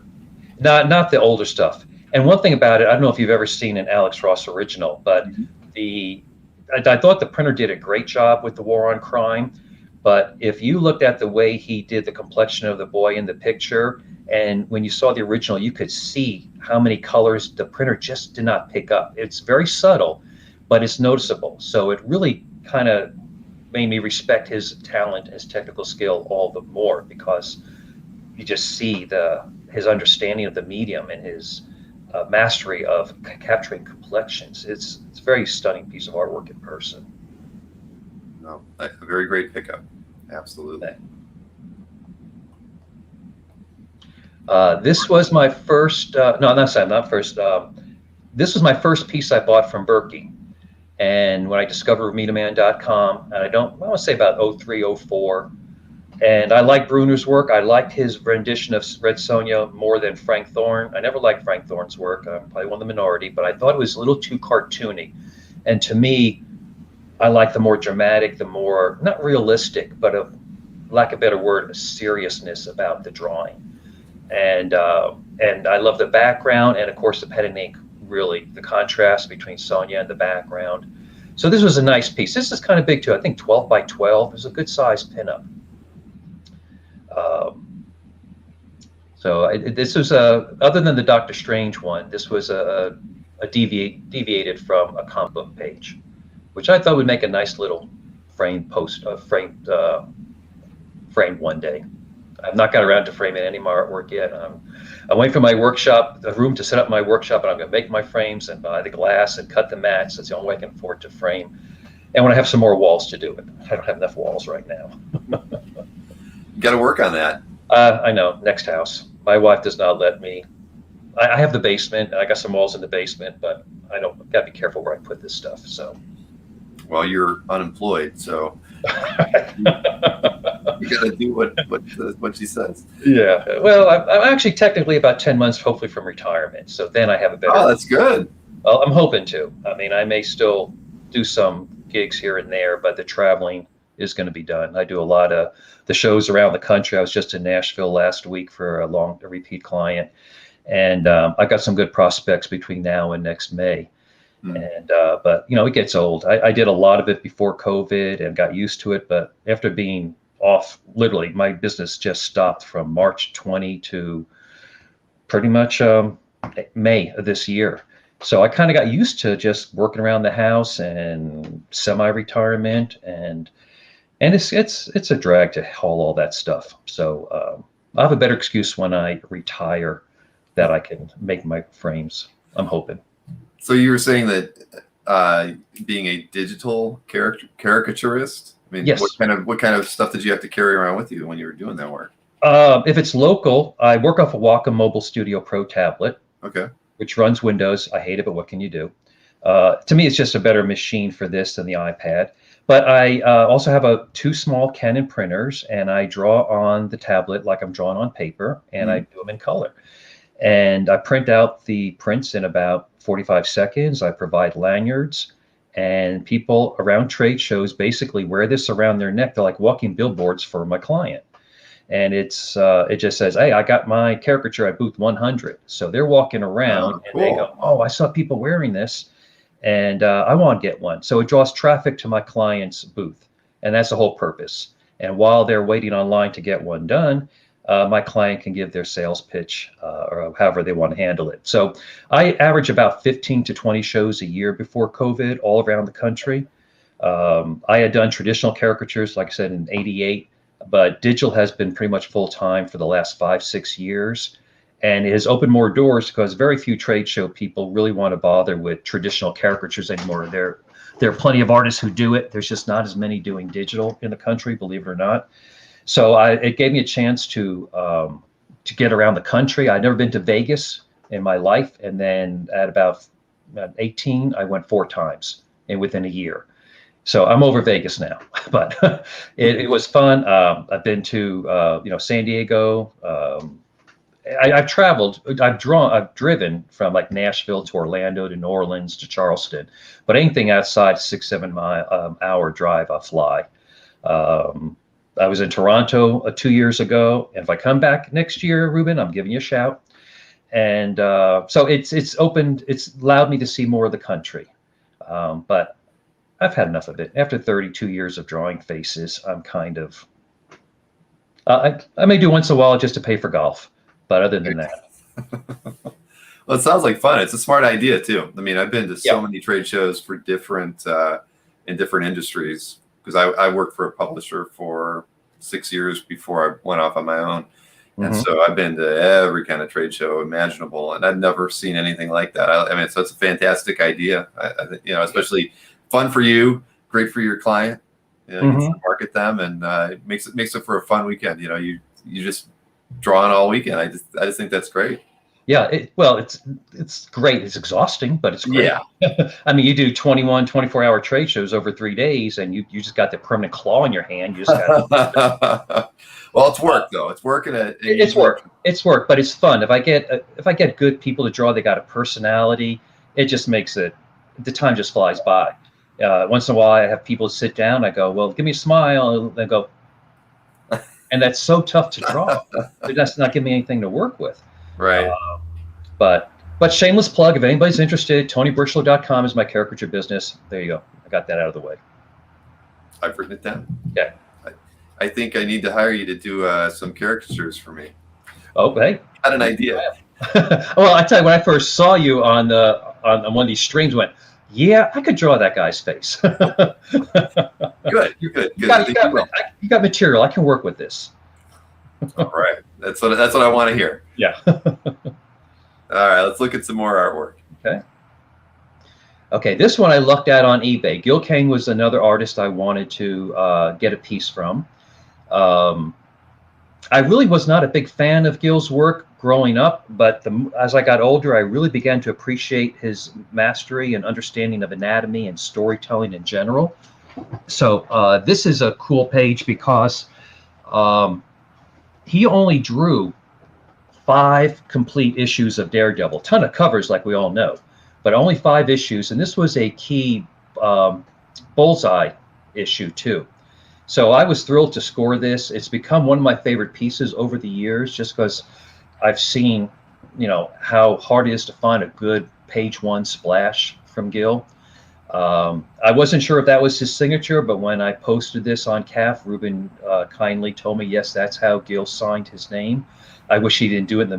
Not the older stuff. And one thing about it, I don't know if you've ever seen an Alex Ross original, but I thought the printer did a great job with the War on Crime. But if you looked at the way he did the complexion of the boy in the picture, and when you saw the original, you could see how many colors the printer just did not pick up. It's very subtle, but it's noticeable. So it really kind of made me respect his talent, his technical skill all the more, because you just see his understanding of the medium and his mastery of capturing complexions. It's a very stunning piece of artwork in person. No, a very great pickup. Absolutely. This was my first, not first. This was my first piece I bought from Berkey. And when I discovered RomitaMan.com, and I want to say about 03, 04, and I liked Bruner's work. I liked his rendition of Red Sonja more than Frank Thorne. I never liked Frank Thorne's work. I'm probably one of the minority, but I thought it was a little too cartoony. And to me, I like the more dramatic, the more, not realistic, but lack of a better word, a seriousness about the drawing. And I love the background, and of course the pen and ink, really, the contrast between Sonja and the background. So this was a nice piece. This is kind of big too. I think 12 by 12. It was a good size pinup. This was other than the Doctor Strange one, this was a deviated from a comic book page, which I thought would make a nice little framed framed one day. I've not got around to framing any of my artwork yet. I'm waiting for my workshop, the room to set up my workshop, and I'm going to make my frames and buy the glass and cut the mats. That's the only way I can afford to frame. And when I have some more walls to do it, I don't have enough walls right now. You got to work on that. I know. Next house. My wife does not let me. I have the basement, and I got some walls in the basement, but I don't. Got to be careful where I put this stuff. So. Well, you're unemployed, so you got to do what she says. Yeah. Well, I'm actually technically about 10 months, hopefully, from retirement. So then I have a better. Oh, that's good. Well, I'm hoping to. I mean, I may still do some gigs here and there, but the traveling is going to be done. I do a lot of the shows around the country. I was just in Nashville last week for a repeat client, and I got some good prospects between now and next May. And but it gets old. I did a lot of it before COVID and got used to it, but after being off, literally my business just stopped from March 20 to pretty much May of this year. So I kind of got used to just working around the house and semi-retirement, and it's a drag to haul all that stuff. So I'll have a better excuse when I retire that I can make my frames. I'm hoping. So you were saying that being a digital caricaturist, I mean, yes. What kind of stuff did you have to carry around with you when you were doing that work? If it's local, I work off a Wacom Mobile Studio Pro tablet, okay, which runs Windows. I hate it, but what can you do? To me, it's just a better machine for this than the iPad. But I also have two small Canon printers, and I draw on the tablet like I'm drawing on paper, and I do them in color. And I print out the prints in about 45 seconds. I provide lanyards, And people around trade shows basically wear this around their neck. They're like walking billboards for my client. And it just says, hey, I got my caricature at booth 100. So they're walking around and they go, oh, I saw people wearing this and I want to get one. So it draws traffic to my client's booth. And that's the whole purpose. And while they're waiting online to get one done, my client can give their sales pitch or however they want to handle it. So I average about 15 to 20 shows a year before COVID all around the country. I had done traditional caricatures, like I said, in '88, but digital has been pretty much full time for the last 5-6 years. And it has opened more doors because very few trade show people really want to bother with traditional caricatures anymore. There are plenty of artists who do it. There's just not as many doing digital in the country, believe it or not. So it gave me a chance to get around the country. I'd never been to Vegas in my life. And then at about 18, I went 4 times within a year. So I'm over Vegas now, but it was fun. I've been to, San Diego. I've traveled, I've driven from like Nashville to Orlando to New Orleans to Charleston, but anything outside 6-7 hour drive, I fly. I was in Toronto 2 years ago. And if I come back next year, Ruben, I'm giving you a shout. And so it's allowed me to see more of the country. But I've had enough of it. After 32 years of drawing faces, I'm kind of, I may do once in a while just to pay for golf. But other than that. Well, it sounds like fun. It's a smart idea too. I mean, I've been to so many trade shows for different, in different industries. Because I worked for a publisher for 6 years before I went off on my own. And so I've been to every kind of trade show imaginable, and I've never seen anything like that. I mean, so it's a fantastic idea. I think, especially fun for you, great for your client. You can market them, and it makes it for a fun weekend. You just draw on all weekend. I just think that's great. Yeah, it's great. It's exhausting, but it's great. Yeah. I mean, you do 21, 24-hour trade shows over 3 days, and you just got the permanent claw in your hand. You just got well, it's work though. It's work it's work. It's work, but it's fun. If I get good people to draw, they got a personality. It just makes it. The time just flies by. Once in a while, I have people sit down. I go, well, give me a smile, and they go, and that's so tough to draw. That's not giving me anything to work with. Right. But shameless plug, if anybody's interested, TonyBrischler.com is my caricature business. There you go. I got that out of the way. I've written it down. Yeah. I think I need to hire you to do some caricatures for me. Oh, hey. I had an idea. Well, I tell you, when I first saw you on one of these streams, I went, yeah, I could draw that guy's face. Good. You got material. I can work with this. All right. That's what I want to hear. Yeah. All right. Let's look at some more artwork. Okay. This one I looked at on eBay. Gil Kang was another artist I wanted to get a piece from. I really was not a big fan of Gil's work growing up, but as I got older, I really began to appreciate his mastery and understanding of anatomy and storytelling in general. So this is a cool page because he only drew 5 complete issues of Daredevil, ton of covers like we all know, but only 5 issues. And this was a key bullseye issue too. So I was thrilled to score this. It's become one of my favorite pieces over the years, just because I've seen, how hard it is to find a good page 1 splash from Gil. I wasn't sure if that was his signature, but when I posted this on CAF, Ruben kindly told me, yes, that's how Gil signed his name. I wish he didn't do it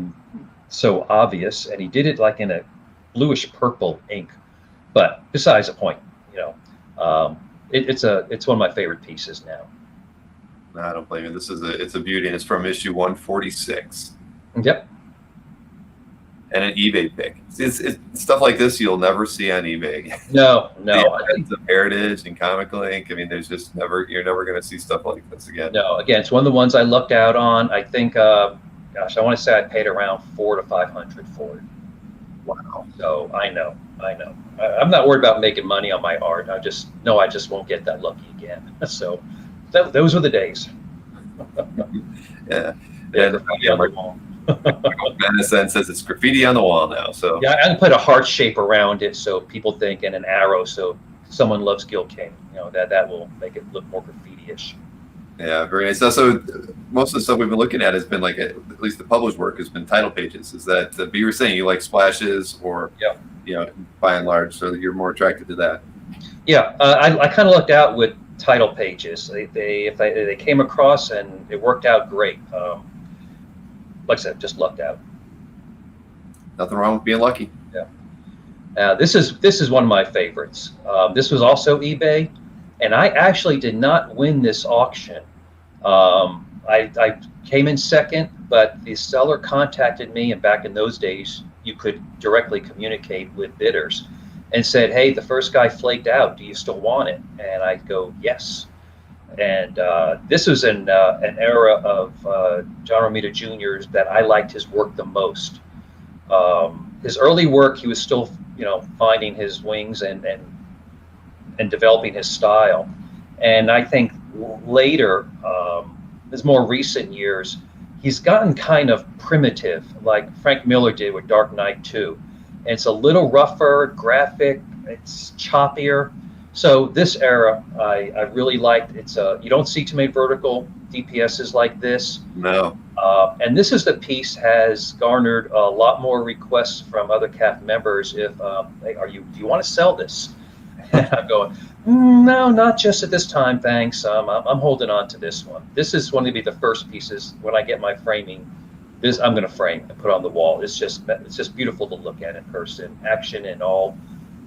so obvious, and he did it like in a bluish purple ink. But besides the point, it's one of my favorite pieces now. No, I don't blame you. It's a beauty, and it's from issue 146. Yep. And an eBay pick. It's stuff like this you'll never see on eBay. No. The Heritage and Comical Ink. I mean, you're never going to see stuff like this again. No, again, it's one of the ones I lucked out on. I think, I want to say I paid around $400 to $500 for it. Wow. So I know. I'm not worried about making money on my art. I just won't get that lucky again. So those were the days. Yeah. Madison says it's graffiti on the wall now. So yeah, I can put a heart shape around it so people think, and an arrow so someone loves Gil Kane. That will make it look more graffiti-ish. Yeah, very nice. So most of the stuff we've been looking at has been like, at least the published work has been title pages. Is that, but you were saying you like splashes, or, by and large, so you're more attracted to that? Yeah, I kind of lucked out with title pages. They came across and it worked out great. Like I said, just lucked out. Nothing wrong with being lucky. Yeah. This is one of my favorites. This was also eBay, and I actually did not win this auction. I came in second, but the seller contacted me, and back in those days, you could directly communicate with bidders, and said, "Hey, the first guy flaked out. Do you still want it?" And I go, "Yes." And this was an era of John Romita Jr.'s that I liked his work the most. His early work, he was still, finding his wings and developing his style. And I think later, his more recent years, he's gotten kind of primitive, like Frank Miller did with Dark Knight 2. And it's a little rougher, graphic, it's choppier. So this era, I really liked. It's you don't see too many vertical DPSs like this. No. And this is the piece has garnered a lot more requests from other CAF members. If hey, do you want to sell this? And I'm going, no, not just at this time, thanks. I'm holding on to this one. This is going to be the first pieces when I get my framing. This I'm going to frame and put on the wall. It's just beautiful to look at in person. Action in all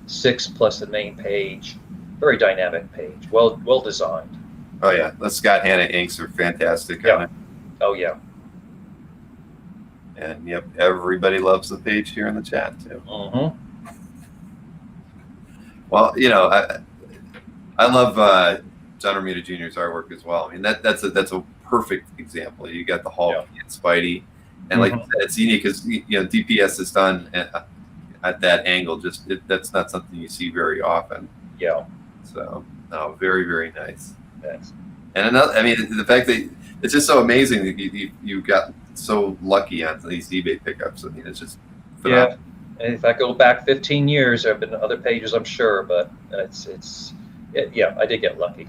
6 plus the main page. Very dynamic page. Well designed. Oh yeah, the Scott Hanna inks are fantastic. Yeah. Oh yeah. And yep, everybody loves the page here in the chat too. Mm-hmm. Well, I love John Romita Jr.'s artwork as well. I mean, that's a perfect example. You got the Hulk and Spidey, and like you said, it's unique because DPS is done at that angle. That's not something you see very often. Yeah. So, no, very, very nice. Thanks. And another, I mean, the fact that it's just so amazing that you got so lucky on these eBay pickups. I mean, it's just phenomenal. Yeah. And if I go back 15 years, there have been other pages, I'm sure, but yeah, I did get lucky.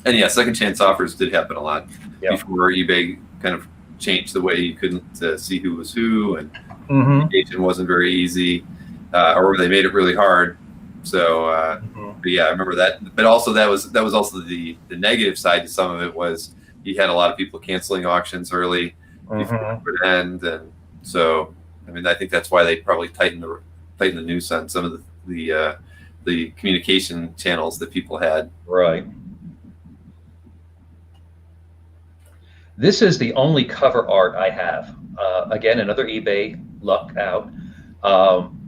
And yeah, second chance offers did happen a lot before eBay kind of changed the way you couldn't see who was who, and communication wasn't very easy, or they made it really hard. So, but yeah, I remember that. But also that was also the negative side to some of it was you had a lot of people canceling auctions early before it would end, and so I mean I think that's why they probably tightened the noose on some of the communication channels that people had. Right. This is the only cover art I have. Again, another eBay luck out.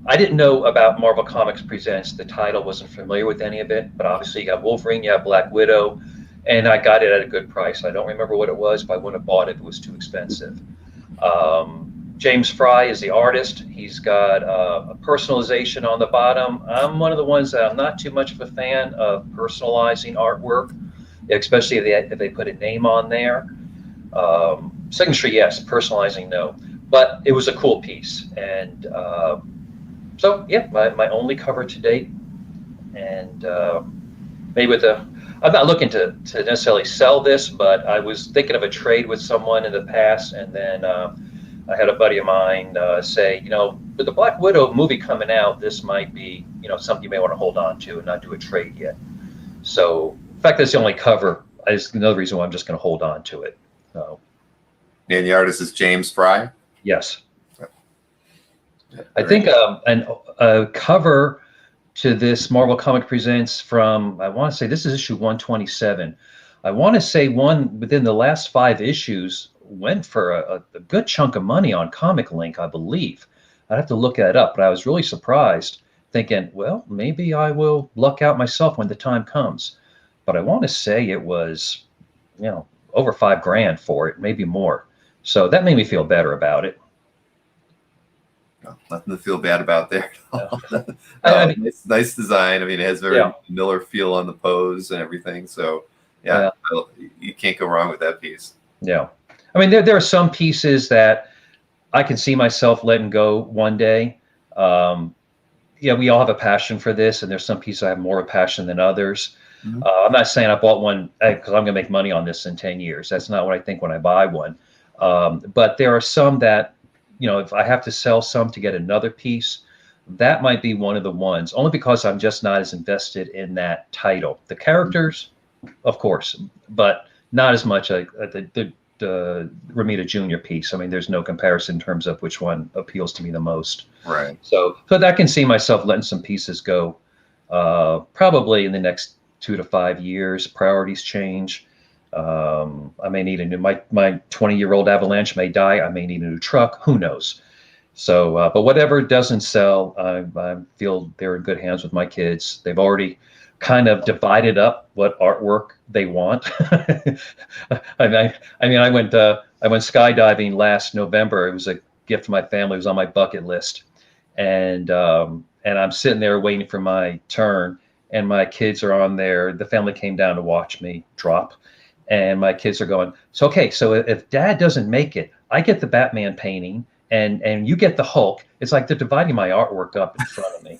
I didn't know about Marvel Comics Presents. The title, wasn't familiar with any of it, but obviously you got Wolverine, you have Black Widow, and I got it at a good price. I don't remember what it was, but I wouldn't have bought it. It was too expensive. James Frye is the artist. He's got a personalization on the bottom. I'm one of the ones that I'm not too much of a fan of personalizing artwork, especially if they put a name on there. Signature, yes. Personalizing, no. But it was a cool piece. And so, yeah, my only cover to date. And maybe I'm not looking to necessarily sell this, but I was thinking of a trade with someone in the past, and then I had a buddy of mine say, with the Black Widow movie coming out, this might be, something you may want to hold on to and not do a trade yet. So, in fact, that's the only cover. Is another reason why I'm just going to hold on to it. So. And the artist is James Frye? Yes. I think a cover to this Marvel Comic Presents from, I want to say this is issue 127. I want to say one within the last 5 issues went for a good chunk of money on Comic Link, I believe. I'd have to look that up, but I was really surprised, thinking, well, maybe I will luck out myself when the time comes. But I want to say it was, over $5,000 for it, maybe more. So that made me feel better about it. No, nothing to feel bad about there. Yeah. Nice design. I mean, it has very Miller feel on the pose and everything. So, yeah, you can't go wrong with that piece. Yeah. I mean, there are some pieces that I can see myself letting go one day. yeah, we all have a passion for this, and there's some pieces I have more of a passion than others. Mhm. I'm not saying I bought one because I'm going to make money on this in 10 years. That's not what I think when I buy one. But there are some that, if I have to sell some to get another piece, that might be one of the ones, only because I'm just not as invested in that title. The characters, of course, but not as much the Romita Jr. piece. I mean, there's no comparison in terms of which one appeals to me the most. Right. So I can see myself letting some pieces go, probably in the next 2 to 5 years. Priorities change. I may need a new. My 20-year-old Avalanche may die. I may need a new truck. Who knows? So, but whatever doesn't sell, I feel they're in good hands with my kids. They've already kind of divided up what artwork they want. I mean, I went skydiving last November. It was a gift from my family. It was on my bucket list, and I'm sitting there waiting for my turn, and my kids are on there. The family came down to watch me drop, and my kids are going, "So okay, so if Dad doesn't make it, I get the Batman painting." And you get the Hulk. It's like they're dividing my artwork up in front of me.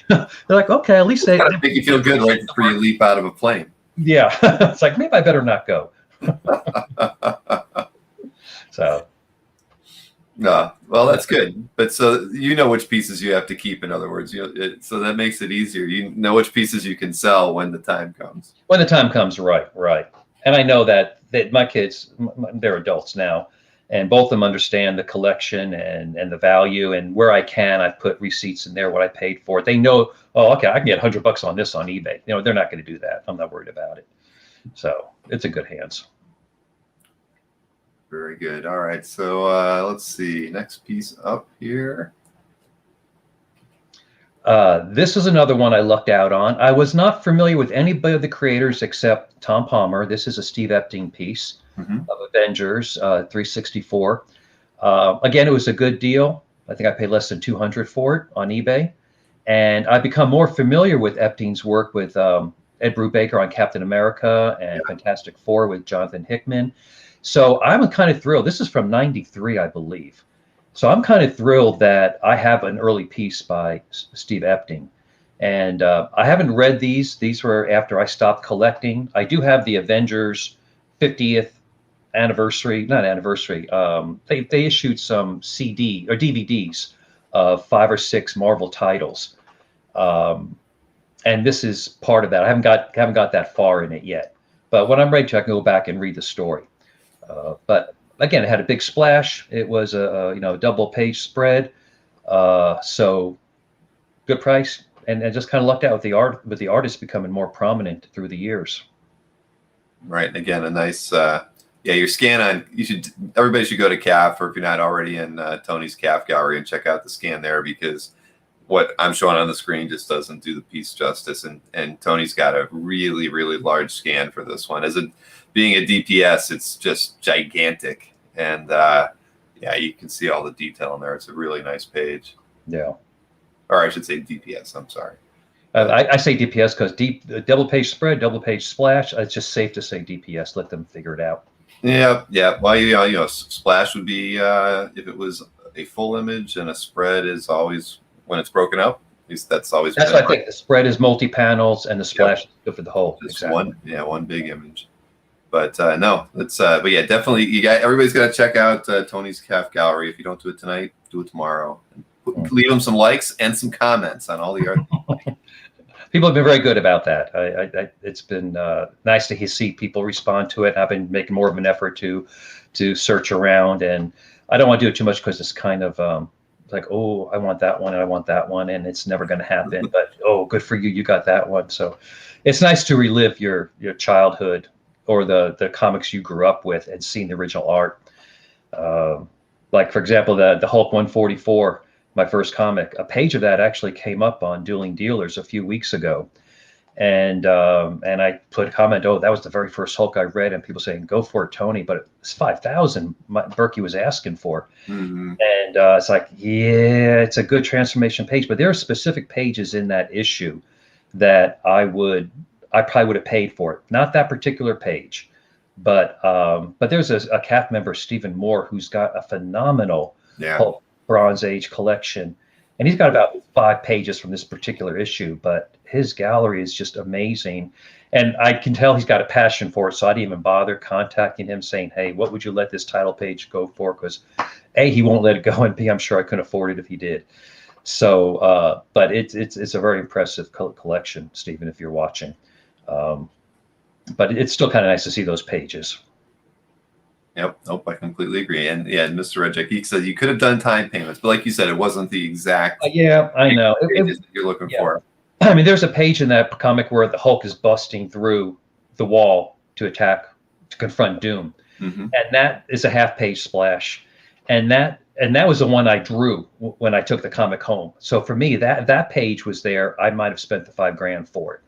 They're like, okay, at least they make you feel good right before you leap out of a plane. Yeah, it's like maybe I better not go. So, well, that's good. But so you know which pieces you have to keep. In other words, so that makes it easier. You know which pieces you can sell when the time comes. When the time comes, right. And I know that my kids, they're adults now. And both of them understand the collection and the value, and where I can, I've put receipts in there, what I paid for it. They know, oh, okay, I can get $100 on this on eBay. They're not going to do that. I'm not worried about it. So it's in good hands. Very good. All right. So let's see. Next piece up here. This is another one I lucked out on. I was not familiar with anybody of the creators except Tom Palmer. This is a Steve Epting piece. Of Avengers 364. Again, it was a good deal. I think I paid less than $200 for it on eBay. And I've become more familiar with Epting's work with Ed Brubaker on Captain America and Fantastic Four with Jonathan Hickman. So I'm kind of thrilled. This is from '93, I believe. So I'm kind of thrilled that I have an early piece by Steve Epting. And I haven't read these. These were after I stopped collecting. I do have the Avengers 50th anniversary, not anniversary. They issued some CD or DVDs of 5 or 6 Marvel titles, and this is part of that. I haven't got that far in it yet, but when I'm ready to, I can go back and read the story. But again, it had a big splash. It was a double-page spread, so good price, and just kind of lucked out with the artist becoming more prominent through the years. Right, and again, a nice. Your scan on. Everybody should go to CAF, or if you're not already in Tony's CAF gallery, and check out the scan there, because what I'm showing on the screen just doesn't do the piece justice. And Tony's got a really, really large scan for this one. Being a DPS, it's just gigantic, and you can see all the detail in there. It's a really nice page. Yeah, or I should say DPS. I'm sorry. I say DPS because double page spread, double page splash. It's just safe to say DPS. Let them figure it out. Yeah. Well, splash would be if it was a full image, and a spread is always when it's broken up. At least that's always. That's what I think. The spread is multi-panels, and the splash is good for the whole. Just exactly. one big image. But no, it's but yeah, definitely. Everybody's got to check out Tony's CAF gallery. If you don't do it tonight, do it tomorrow. Leave them some likes and some comments on all the art. People have been very good about that. It's been nice to see people respond to it. I've been making more of an effort to search around, and I don't want to do it too much because it's kind of like, oh, I want that one and I want that one, and it's never going to happen. But oh, good for you, you got that one. So it's nice to relive your childhood or the comics you grew up with and seeing the original art. Like for example, the Hulk 144. My first comic, a page of that actually came up on Dueling Dealers a few weeks ago, and I put a comment, oh, that was the very first Hulk I read, and people saying, go for it, Tony, but it's 5,000 Berkey was asking for. And it's like, yeah, it's a good transformation page, but there are specific pages in that issue that I probably would have paid for it. Not that particular page, but there's a CAF member, Stephen Moore, who's got a phenomenal Hulk Bronze Age collection, and he's got about 5 pages from this particular issue, but his gallery is just amazing. And I can tell he's got a passion for it, so I didn't even bother contacting him saying, hey, what would you let this title page go for? Because A, he won't let it go, and B, I'm sure I couldn't afford it if he did. So, but it's a very impressive collection, Stephen, if you're watching. But it's still kind of nice to see those pages. Yep. Nope. I completely agree. And yeah, Mr. Redjack, he said you could have done time payments, but like you said, it wasn't the exact. Yeah, I know. Pages that you're looking for. I mean, there's a page in that comic where the Hulk is busting through the wall to confront Doom, and that is a half-page splash, and that was the one I drew when I took the comic home. So for me, that page was there. I might have spent the $5,000 for it.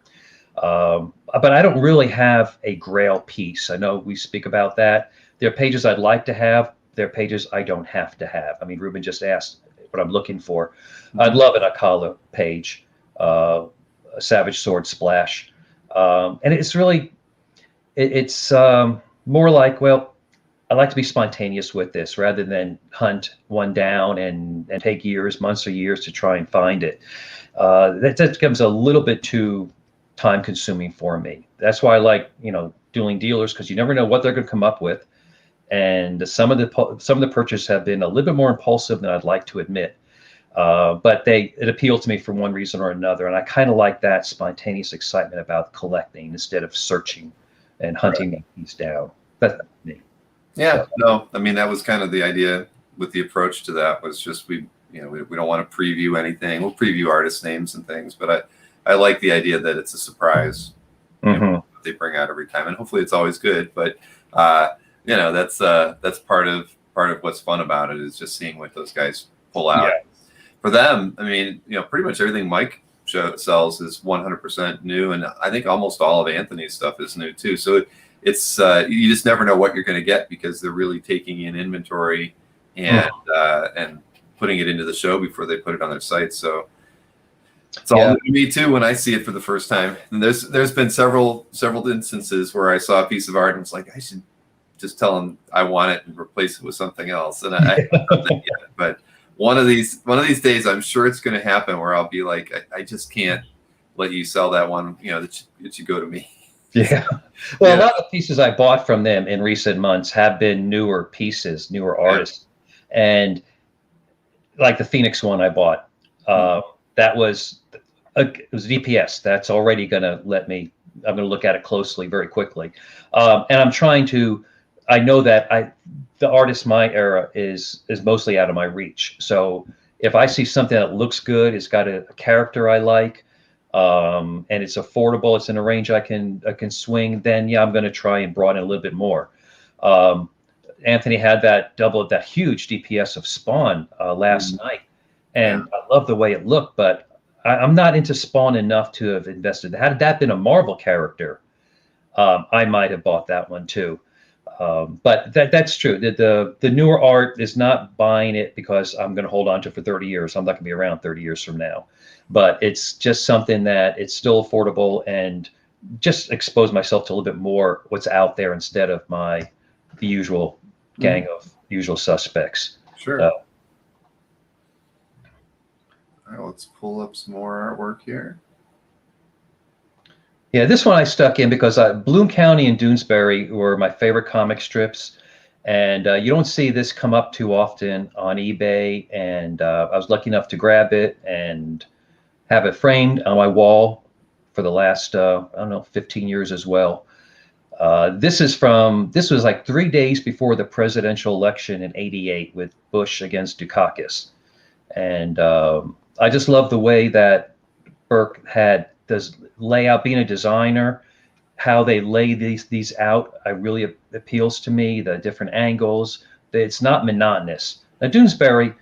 But I don't really have a Grail piece. I know we speak about that. There are pages I'd like to have. There are pages I don't have to have. I mean, Ruben just asked what I'm looking for. I'd love an Akala page, a Savage Sword splash. And it's really, it's more like, well, I like to be spontaneous with this rather than hunt one down and take months or years to try and find it. That becomes a little bit too time consuming for me. That's why I like, Dueling Dealers, because you never know what they're going to come up with. And some of the purchases have been a little bit more impulsive than I'd like to admit. But it appealed to me for one reason or another. And I kind of like that spontaneous excitement about collecting instead of searching and hunting these down. That's me. Yeah, no, I mean, that was kind of the idea with the approach to that, was just we don't want to preview anything. We'll preview artist names and things, but I like the idea that it's a surprise that they bring out every time, and hopefully it's always good. But that's part of what's fun about it, is just seeing what those guys pull out. Yeah. For them, I mean, pretty much everything Mike sells is 100% new, and I think almost all of Anthony's stuff is new too. So it's you just never know what you're going to get, because they're really taking in inventory and putting it into the show before they put it on their site. So it's all new to me too when I see it for the first time. And there's been several instances where I saw a piece of art and was like, I should just tell them I want it and replace it with something else. And I haven't done that yet. But one of these days, I'm sure it's going to happen where I'll be like, I just can't let you sell that one. It should go to me. Yeah. Well, a lot of the pieces I bought from them in recent months have been newer pieces, newer artists. And like the Phoenix one I bought, it was DPS. That's already going to I'm going to look at it closely very quickly. And I'm trying to, I know that the artist my era is mostly out of my reach. So if I see something that looks good, it's got a character I like, and it's affordable, it's in a range I can swing, then I'm going to try and broaden it a little bit more. Anthony had that huge DPS of Spawn last night, and I love the way it looked, but I'm not into Spawn enough to have invested. Had that been a Marvel character, I might have bought that one too. But that's true. The newer art is not buying it because I'm going to hold on to it for 30 years. I'm not going to be around 30 years from now. But it's just something that it's still affordable, and just expose myself to a little bit more what's out there instead of the usual gang of usual suspects. Sure. All right, let's pull up some more artwork here. Yeah, this one I stuck in because Bloom County and Doonesbury were my favorite comic strips, and you don't see this come up too often on eBay, and I was lucky enough to grab it and have it framed on my wall for the last 15 years as well. This was like 3 days before the presidential election in '88 with Bush against Dukakis, and I just love the way that Burke does layout, being a designer, how they lay these out. Really appeals to me, the different angles. It's not monotonous. Now Doonesbury,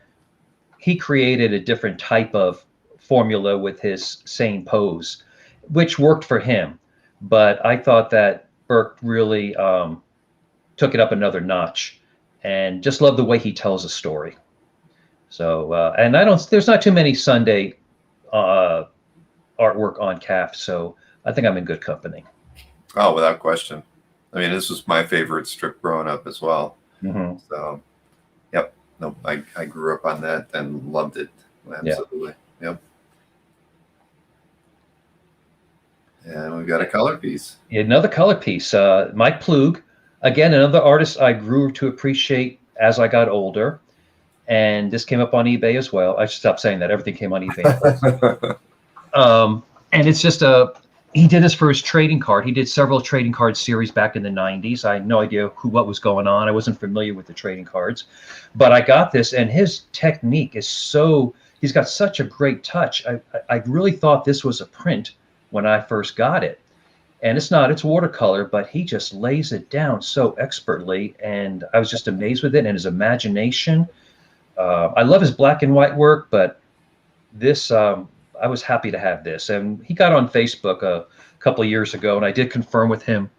he created a different type of formula with his same pose, which worked for him. But I thought that Burke really took it up another notch, and just love the way he tells a story. So, and there's not too many Sunday artwork on CAF, so I think I'm in good company. Oh, without question. I mean, this was my favorite strip growing up as well. So, yep. No, I grew up on that and loved it. Absolutely. Yep. And we've got a color piece. Another color piece. Mike Ploog, again, another artist I grew to appreciate as I got older. And this came up on eBay as well. I should stop saying that. Everything came on eBay. And it's just he did this for his trading card. He did several trading card series back in the 90s. I had no idea what was going on. I wasn't familiar with the trading cards. But I got this, and his technique is he's got such a great touch. I really thought this was a print when I first got it. And it's not, it's watercolor, but he just lays it down so expertly. And I was just amazed with it and his imagination. I love his black and white work, but this, I was happy to have this. And he got on Facebook a couple of years ago, and I did confirm with him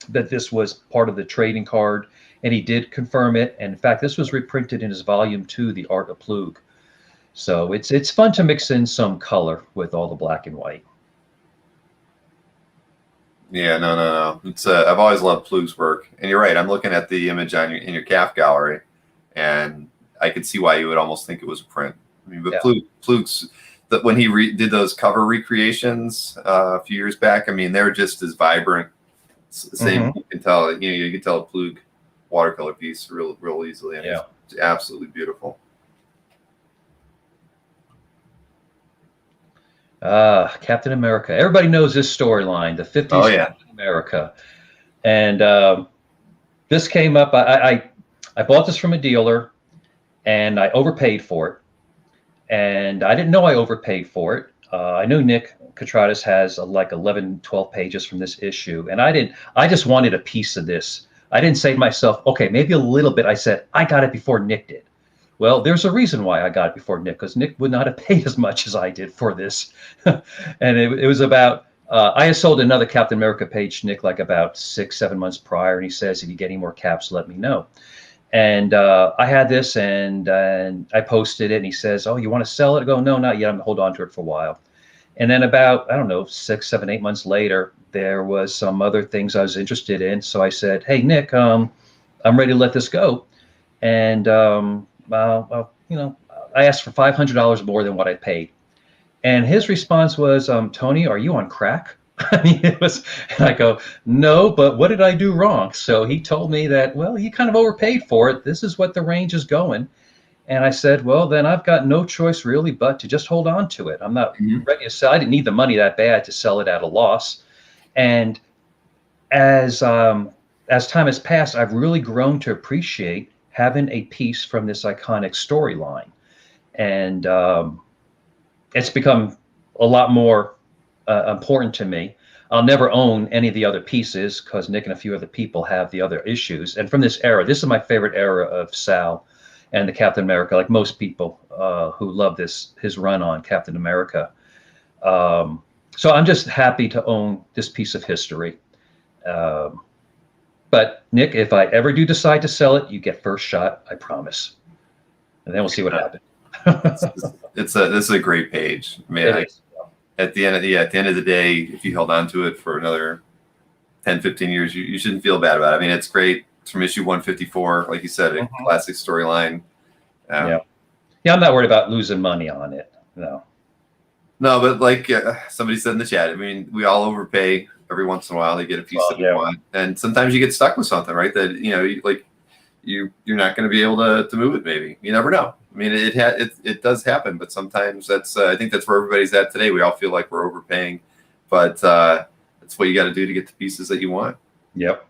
that this was part of the trading card, and he did confirm it. And in fact, this was reprinted in his volume 2, The Art of Ploog. So it's fun to mix in some color with all the black and white. Yeah, no. It's I've always loved Ploog's work, and you're right. I'm looking at the image on in your CAF gallery, and I could see why you would almost think it was a print. I mean, but Ploog's that when he did those cover recreations a few years back, I mean, they're just as vibrant. Same, you can tell. You can tell a Ploog watercolor piece real easily. And it's absolutely beautiful. Captain America. Everybody knows this storyline, the 50s Captain America. And this came up. I bought this from a dealer, and I overpaid for it. And I didn't know I overpaid for it. I knew Nick Catradis has like 11, 12 pages from this issue. And I just wanted a piece of this. I didn't say to myself, okay, maybe a little bit. I said, I got it before Nick did. Well, there's a reason why I got it before Nick, because Nick would not have paid as much as I did for this. And it was about, I had sold another Captain America page, Nick, like about 6-7 months prior. And he says, if you get any more caps, let me know. And I had this, and I posted it, and he says, oh, you want to sell it? I go, no, not yet. I'm going to hold on to it for a while. And then about, I don't know, 6, 7, 8 months later, there was some other things I was interested in. So I said, hey, Nick, I'm ready to let this go. And, I asked for $500 more than what I paid. And his response was, Tony, are you on crack? I mean, it was, and I go, no, but what did I do wrong? So he told me that, well, you kind of overpaid for it. This is what the range is going. And I said, well, then I've got no choice really but to just hold on to it. I'm not ready to sell. I didn't need the money that bad to sell it at a loss. And as time has passed, I've really grown to appreciate having a piece from this iconic storyline. And it's become a lot more important to me. I'll never own any of the other pieces because Nick and a few other people have the other issues. And from this era, this is my favorite era of Sal and the Captain America, like most people who love his run on Captain America. So I'm just happy to own this piece of history. But Nick, if I ever do decide to sell it, you get first shot, I promise. And then we'll see what happens. This is a great page. I mean, at the end of the day, if you held on to it for another 10, 15 years, you shouldn't feel bad about it. I mean, it's great. It's from issue 154, like you said, a classic storyline. I'm not worried about losing money on it. No, but like somebody said in the chat, I mean, we all overpay every once in a while to get a piece that we want, and sometimes you get stuck with something, right? That you're not going to be able to move it. Maybe you never know. I mean, it does happen, but sometimes that's I think that's where everybody's at today. We all feel like we're overpaying, but that's what you got to do to get the pieces that you want. Yep.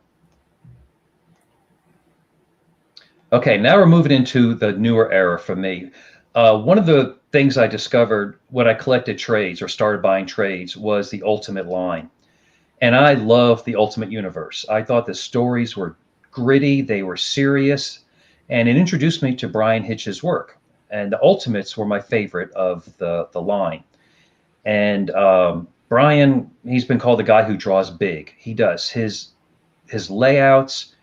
Okay, now we're moving into the newer era for me. One of the things I discovered when I collected trades or started buying trades was the Ultimate line. And I love the Ultimate Universe. I thought the stories were gritty, they were serious, and it introduced me to Bryan Hitch's work. And the Ultimates were my favorite of the line. And Bryan, he's been called the guy who draws big. He does. His layouts,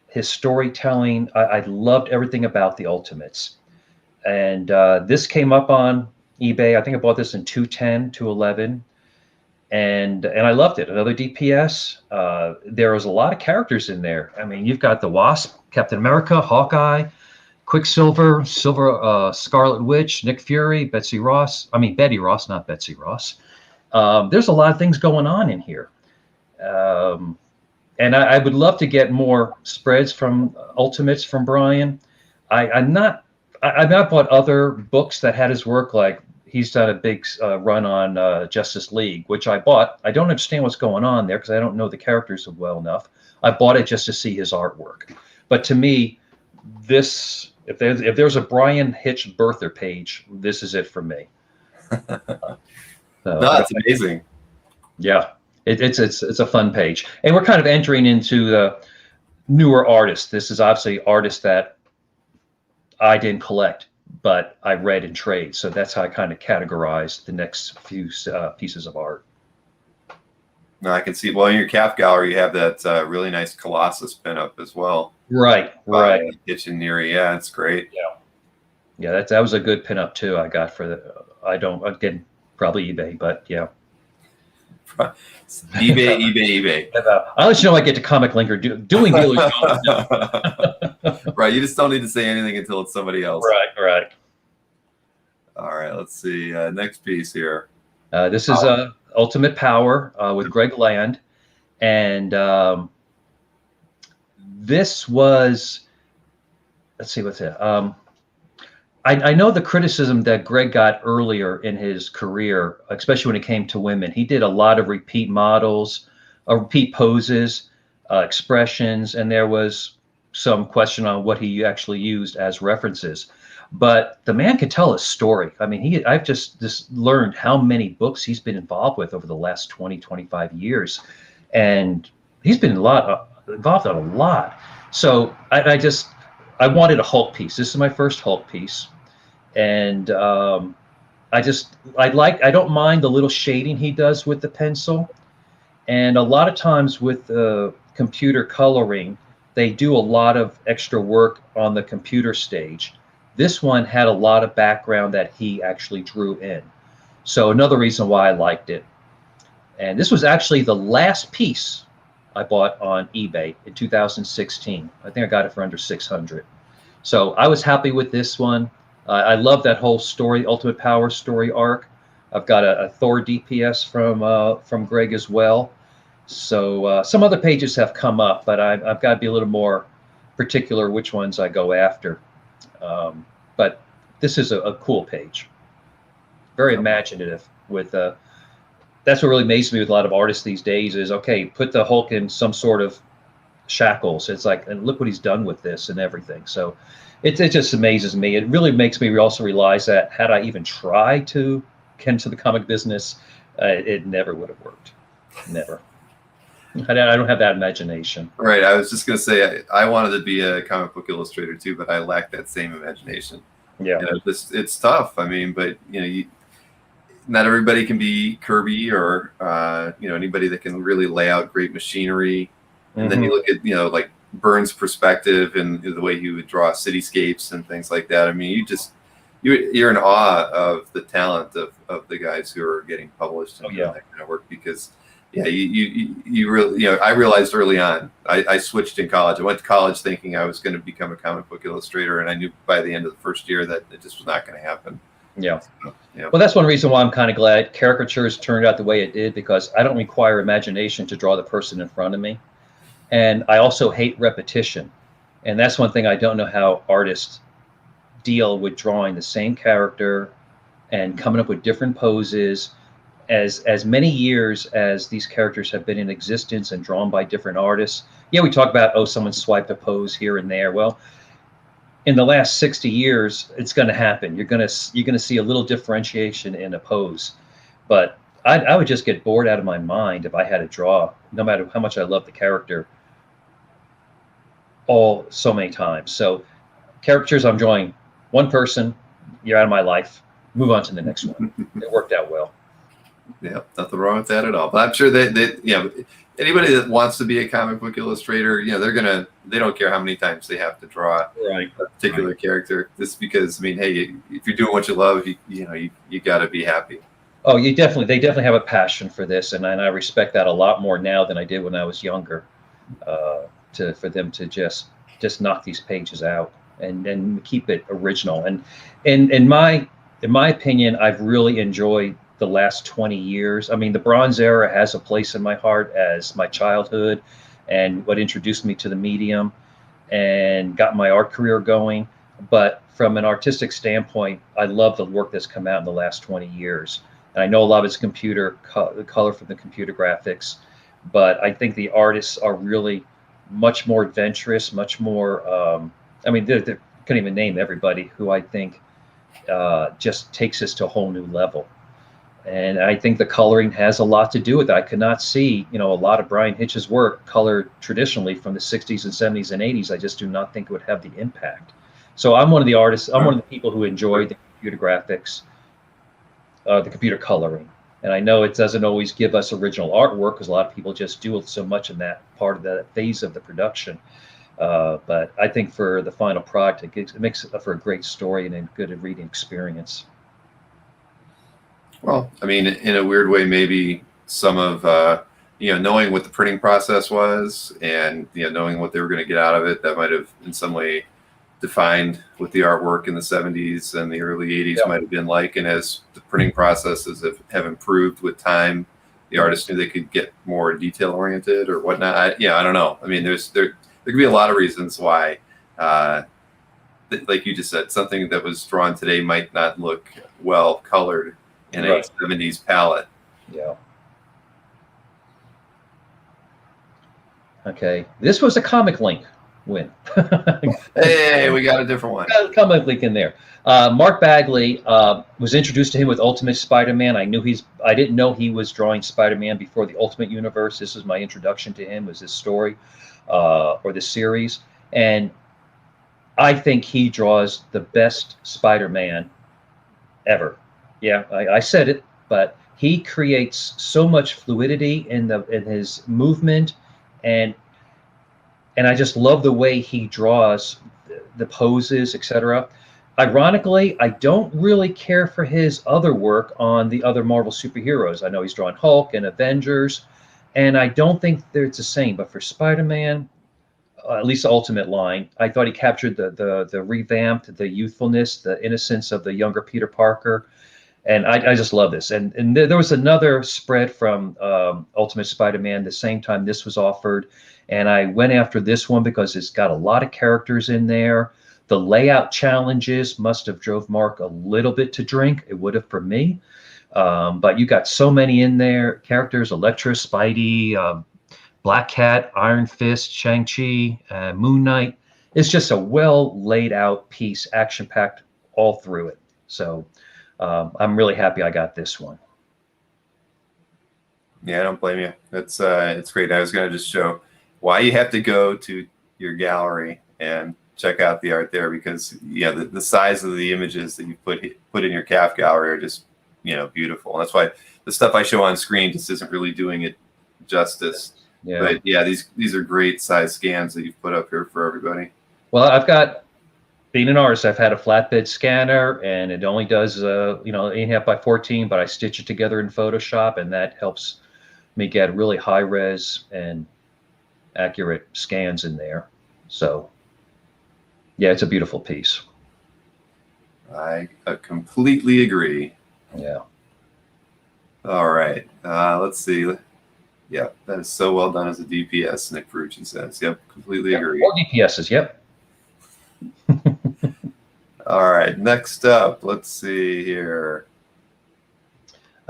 his storytelling, I loved everything about the Ultimates. And this came up on eBay. I think I bought this in 210, 211. And I loved it. Another DPS. There was a lot of characters in there. I mean, you've got the Wasp, Captain America, Hawkeye. Quicksilver, Scarlet Witch, Nick Fury, Betty Ross, not Betsy Ross. There's a lot of things going on in here. And I would love to get more spreads from Ultimates from Brian. I've not bought other books that had his work, like he's done a big run on Justice League, which I bought. I don't understand what's going on there because I don't know the characters well enough. I bought it just to see his artwork. But to me, this, if there's a Brian Hitch birther page, this is it for me. That's amazing. Yeah, it's a fun page, and we're kind of entering into the newer artists. This is obviously artists that I didn't collect, but I read in trade. So that's how I kind of categorize the next few pieces of art. No, I can see. Well, in your CAF gallery, you have that really nice Colossus pinup as well. Right. Kitchen near, yeah, it's great. Yeah, that was a good pinup too. I got for the probably eBay, but yeah. eBay. I'll let you know I get to Comic Link or doing dealers. Right, you just don't need to say anything until it's somebody else. Right. All right, let's see. Next piece here. This is Ultimate Power with Greg Land, and this was. Let's see what's it. I know the criticism that Greg got earlier in his career, especially when it came to women. He did a lot of repeat models, repeat poses, expressions, and there was some question on what he actually used as references. But the man can tell a story. I mean, I've just learned how many books he's been involved with over the last 20, 25 years. And he's been involved in a lot. So I wanted a Hulk piece. This is my first Hulk piece. And I don't mind the little shading he does with the pencil. And a lot of times with computer coloring, they do a lot of extra work on the computer stage. This one had a lot of background that he actually drew in. So another reason why I liked it. And this was actually the last piece I bought on eBay in 2016. I think I got it for under $600. So I was happy with this one. I love that whole story, Ultimate Power story arc. I've got a Thor DPS from Greg as well. So some other pages have come up, but I've got to be a little more particular which ones I go after. But this is a cool page. Very imaginative. That's what really amazes me with a lot of artists these days is, okay, put the Hulk in some sort of shackles. It's like, and look what he's done with this and everything. So it just amazes me. It really makes me also realize that had I even tried to get into the comic business, it never would have worked. Never. I don't have that imagination. Right. I was just going to say I wanted to be a comic book illustrator too, but I lack that same imagination. Yeah. It's tough. I mean, but not everybody can be Kirby or anybody that can really lay out great machinery. And then you look at like Byrne's perspective and the way he would draw cityscapes and things like that. I mean, you're in awe of the talent of the guys who are getting published and doing that kind of work because. Yeah, you really, I realized early on, I switched in college. I went to college thinking I was going to become a comic book illustrator, and I knew by the end of the first year that it just was not going to happen. Yeah. Well, that's one reason why I'm kind of glad caricatures turned out the way it did, because I don't require imagination to draw the person in front of me. And I also hate repetition. And that's one thing I don't know how artists deal with drawing the same character and coming up with different poses. As many years as these characters have been in existence and drawn by different artists. Yeah, we talk about, someone swiped a pose here and there. Well, in the last 60 years, it's going to happen. You're going to see a little differentiation in a pose. But I would just get bored out of my mind if I had to draw, no matter how much I love the character, so many times. So caricatures, I'm drawing one person, you're out of my life, move on to the next one. It worked out well. Yeah, nothing wrong with that at all. But I'm sure that anybody that wants to be a comic book illustrator, they don't care how many times they have to draw a particular character. Just because, hey, if you're doing what you love, you got to be happy. Oh, they definitely have a passion for this, and I respect that a lot more now than I did when I was younger. For them to just knock these pages out. and keep it original. And in my opinion, I've really enjoyed the last 20 years. I mean, the Bronze Era has a place in my heart as my childhood and what introduced me to the medium and got my art career going. But from an artistic standpoint, I love the work that's come out in the last 20 years. And I know a lot of it's color from the computer graphics, but I think the artists are really much more adventurous, much more. I mean, they couldn't even name everybody who I think just takes us to a whole new level. And I think the coloring has a lot to do with it. I could not see, a lot of Brian Hitch's work colored traditionally from the 60s and 70s and 80s. I just do not think it would have the impact. So I'm one of the artists, I'm one of the people who enjoy the computer graphics, the computer coloring. And I know it doesn't always give us original artwork because a lot of people just do so much in that part of that phase of the production. But I think for the final product, it makes it for a great story and a good reading experience. Well, I mean, in a weird way, maybe some of, knowing what the printing process was and, knowing what they were going to get out of it, that might have in some way defined what the artwork in the 70s and the early 80s might have been like. And as the printing processes have improved with time, the artists knew they could get more detail oriented or whatnot. I don't know. I mean, there could be a lot of reasons why, like you just said, something that was drawn today might not look well colored in a 70s palette. Yeah. Okay. This was a Comic Link win. Hey, we got a different one. Got a Comic Link in there. Mark Bagley was introduced to him with Ultimate Spider-Man. I didn't know he was drawing Spider-Man before the Ultimate Universe. This was my introduction to him, was this story or this series. And I think he draws the best Spider-Man ever. Yeah, I said it, but he creates so much fluidity in his movement, and I just love the way he draws the poses, etc. Ironically, I don't really care for his other work on the other Marvel superheroes. I know he's drawn Hulk and Avengers, and I don't think it's the same. But for Spider-Man, at least the Ultimate line, I thought he captured the revamped, the youthfulness, the innocence of the younger Peter Parker. And I just love this. And there was another spread from Ultimate Spider-Man the same time this was offered. And I went after this one because it's got a lot of characters in there. The layout challenges must have drove Mark a little bit to drink. It would have for me. But you got so many in there. Characters, Elektra, Spidey, Black Cat, Iron Fist, Shang-Chi, Moon Knight. It's just a well laid out piece, action-packed all through it. So I'm really happy I got this one. Yeah, I don't blame you. It's great. I was going to just show why you have to go to your gallery and check out the art there, because the size of the images that you put in your CAF gallery are just beautiful. And that's why the stuff I show on screen just isn't really doing it justice. Yeah. But yeah, these are great size scans that you've put up here for everybody. Well, I've got. Being an artist, I've had a flatbed scanner, and it only does 8.5 by 14, but I stitch it together in Photoshop, and that helps me get really high res and accurate scans in there. So, yeah, it's a beautiful piece. I completely agree. Yeah. All right. Let's see. Yeah, that is so well done as a DPS, Nick Ferrucci says. Yep, completely agree. More DPSs, yep. All right, next up, let's see here.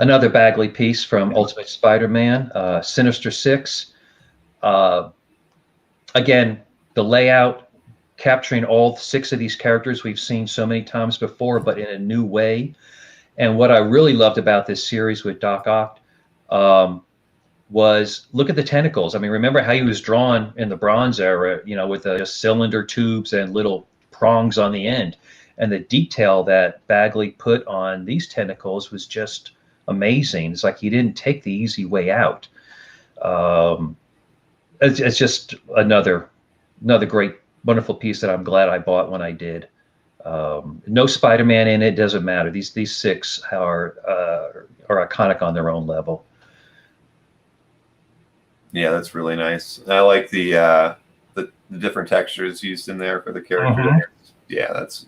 Another Bagley piece from Ultimate Spider-Man, Sinister Six. Again, the layout, capturing all 6 of these characters we've seen so many times before, but in a new way. And what I really loved about this series with Doc Ock was look at the tentacles. I mean, remember how he was drawn in the Bronze Era, with the cylinder tubes and little prongs on the end. And the detail that Bagley put on these tentacles was just amazing. It's like he didn't take the easy way out. It's just another great, wonderful piece that I'm glad I bought when I did. No Spider-Man in it, doesn't matter. These 6 are iconic on their own level. Yeah, that's really nice. I like the different textures used in there for the characters. Yeah, that's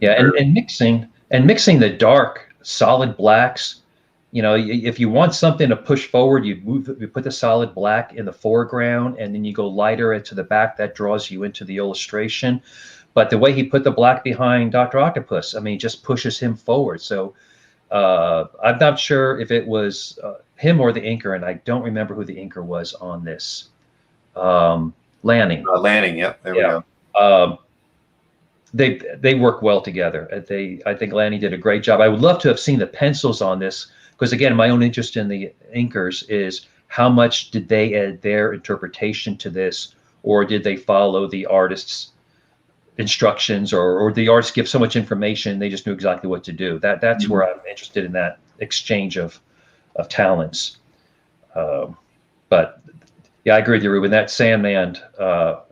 and mixing the dark solid blacks. You know, if you want something to push forward, you put the solid black in the foreground, and then you go lighter into the back. That draws you into the illustration. But the way he put the black behind Dr. Octopus, I mean, just pushes him forward. So I'm not sure if it was him or the inker, and I don't remember who the inker was on this. Lanning. Lanning, yep, there we go. They work well together. I think Lanning did a great job. I would love to have seen the pencils on this, because again, my own interest in the inkers is how much did they add their interpretation to this, or did they follow the artist's instructions, or the artist give so much information they just knew exactly what to do. That's where I'm interested in, that exchange of talents. But yeah, I agree with you, Ruben. That Sandman,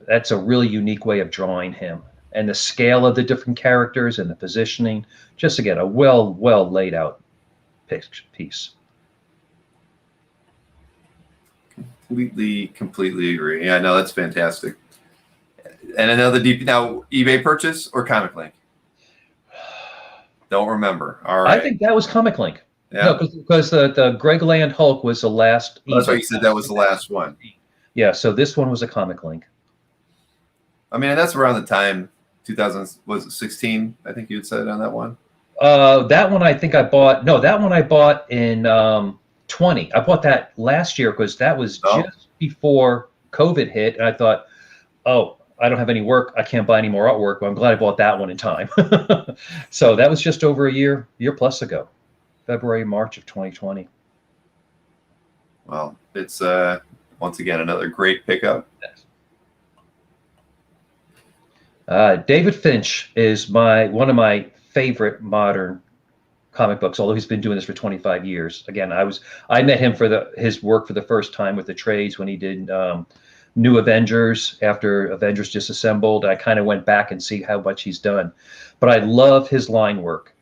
that's a really unique way of drawing him, and the scale of the different characters and the positioning. Just again, a well laid out piece. Completely agree. Yeah, no, that's fantastic. And another now eBay purchase or Comic Link? Don't remember. All right. I think that was Comic Link. Yeah. No, because the Greg Land Hulk was the last. That's why you said that was the last one. Yeah, so this one was a Comic Link. I mean, and that's around the time 2016. I think you had said on that one. That one I think I bought. No, that one I bought in 20. I bought that last year because that was just before COVID hit, and I thought, oh, I don't have any work. I can't buy any more artwork. But I'm glad I bought that one in time. So that was just over a year plus ago, February, March of 2020. Well, it's once again another great pickup. David Finch is one of my favorite modern comic books, although he's been doing this for 25 years. Again, I met him for his work for the first time with the trades when he did New Avengers after Avengers Disassembled. I kind of went back and see how much he's done. But I love his line work.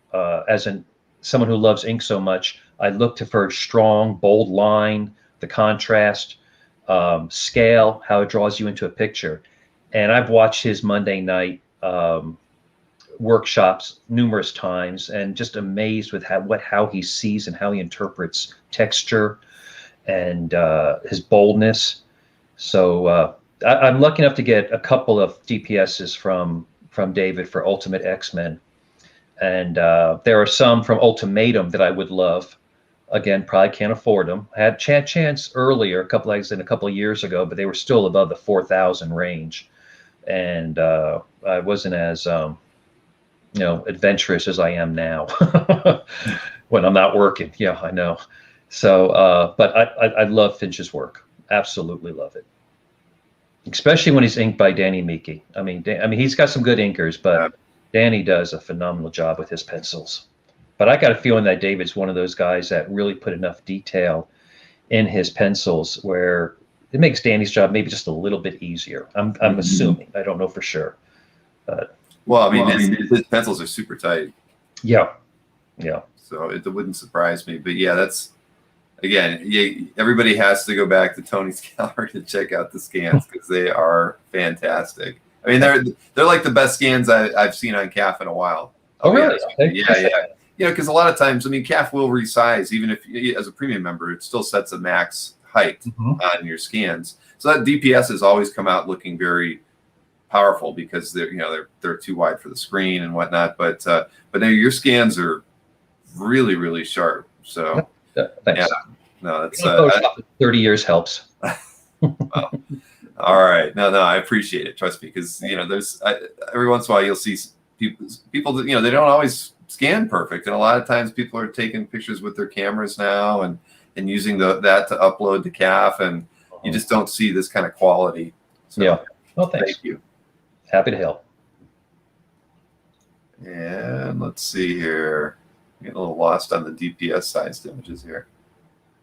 Someone who loves ink so much, I look for strong, bold line, the contrast, scale, how it draws you into a picture. And I've watched his Monday night workshops numerous times, and just amazed with how he sees and how he interprets texture and his boldness. So I'm lucky enough to get a couple of DPSs from David for Ultimate X-Men, and there are some from Ultimatum that I would love. Again, probably can't afford them. I had chance earlier, a couple of years ago, but they were still above the 4,000 range, and I wasn't as adventurous as I am now when I'm not working. Yeah, I know. So, but I love Finch's work. Absolutely love it, especially when he's inked by Danny Miki. I mean, he's got some good inkers, but Danny does a phenomenal job with his pencils. But I got a feeling that David's one of those guys that really put enough detail in his pencils where it makes Danny's job maybe just a little bit easier. I'm assuming. I don't know for sure. But well, I mean, his pencils are super tight. Yeah. So it wouldn't surprise me. But yeah, that's. Again, everybody has to go back to Tony's gallery to check out the scans because they are fantastic. I mean, they're like the best scans I've seen on CAF in a while. Oh, really? Yeah. Because a lot of times, I mean, CAF will resize, even if as a premium member, it still sets a max height on your scans. So that DPS has always come out looking very powerful because they're too wide for the screen and whatnot. But now your scans are really, really sharp. So. Thanks. Yeah, no, that's 30 years helps. Well, all right. No, I appreciate it. Trust me, because there's every once in a while you'll see people that they don't always scan perfect, and a lot of times people are taking pictures with their cameras now and using that to upload to CAF, and you just don't see this kind of quality. So, yeah. Well, thanks. Thank you. Happy to help. And let's see here. Get a little lost on the DPS sized images here.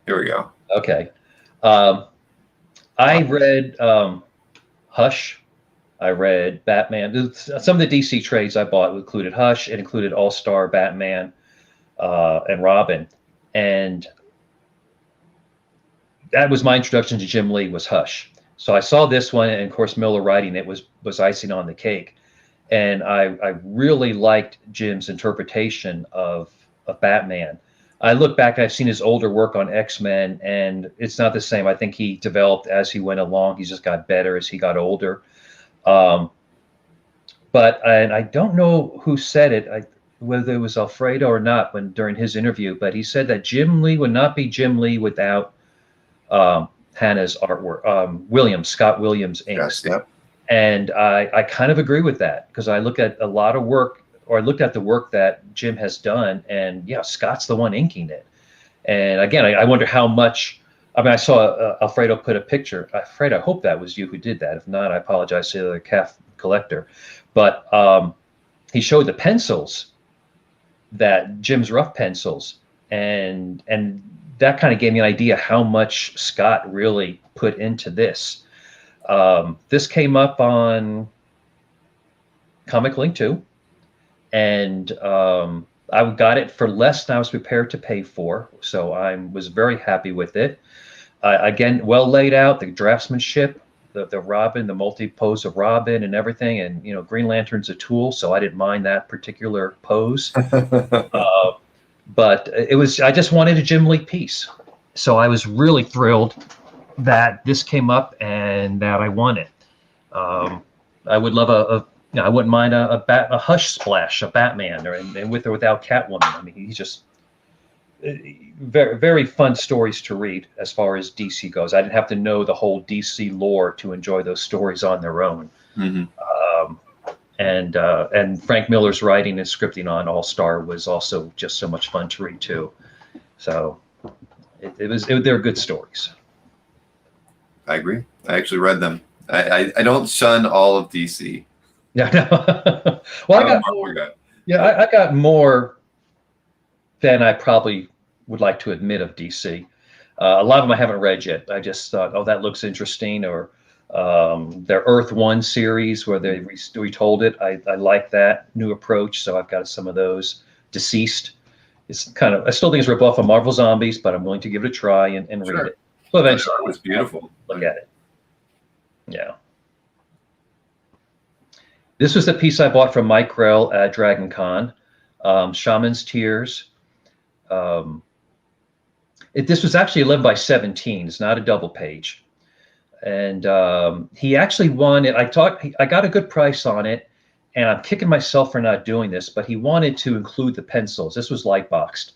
Here we go. Okay. I read Hush. I read Batman. Some of the DC trades I bought included Hush. It included All-Star, Batman, and Robin. And that was my introduction to Jim Lee, was Hush. So I saw this one, and of course Miller writing it was icing on the cake. And I really liked Jim's interpretation of Batman. I look back, I've seen his older work on X-Men, and it's not the same. I think he developed as he went along. He just got better as he got older. And I don't know who said it, whether it was Alfredo or not, during his interview, but he said that Jim Lee would not be Jim Lee without Hannah's artwork, Scott Williams inks. Yes, yep. And I kind of agree with that, because I look at a lot of work, or I looked at the work that Jim has done, and yeah, Scott's the one inking it. And again, I wonder how much. I mean, I saw Alfredo put a picture. Alfredo, I hope that was you who did that. If not, I apologize to the CAF collector. But he showed the pencils, that Jim's rough pencils, and that kind of gave me an idea how much Scott really put into this. This came up on Comic Link too, and I got it for less than I was prepared to pay for, so I was very happy with it. Again, well laid out, the draftsmanship, the Robin, the multi-pose of Robin and everything, and Green Lantern's a tool, so I didn't mind that particular pose. But I just wanted a Jim Lee piece, so I was really thrilled that this came up and that I won it. I would love I wouldn't mind a Hush Splash, a Batman, and with or without Catwoman. I mean, he's just very, very fun stories to read as far as DC goes. I didn't have to know the whole DC lore to enjoy those stories on their own. Mm-hmm. And Frank Miller's writing and scripting on All-Star was also just so much fun to read too. So they were good stories. I agree. I actually read them. I don't shun all of DC. Yeah, no. Well, I got more. Yeah, I got more than I probably would like to admit of DC. A lot of them I haven't read yet. I just thought, oh, that looks interesting. Or their Earth One series where they retold it. I like that new approach. So I've got some of those. Deceased. It's kind of, I still think it's rip off of Marvel Zombies, but I'm willing to give it a try and read it. So eventually, it was beautiful. Look at it. Yeah. This was the piece I bought from Mike Grell at Dragon Con, Shaman's Tears. This was actually 11 by 17. It's not a double page. And he actually won it. I got a good price on it, and I'm kicking myself for not doing this, but he wanted to include the pencils. This was light boxed.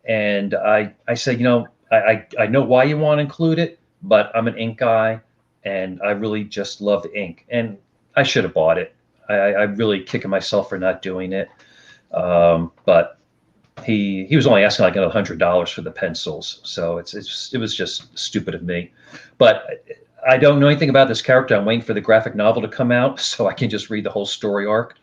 And I said, I know why you want to include it, but I'm an ink guy, and I really just love the ink. And I should have bought it. I'm really kicking myself for not doing it. But he was only asking like $100 for the pencils. So it was just stupid of me. But I don't know anything about this character. I'm waiting for the graphic novel to come out so I can just read the whole story arc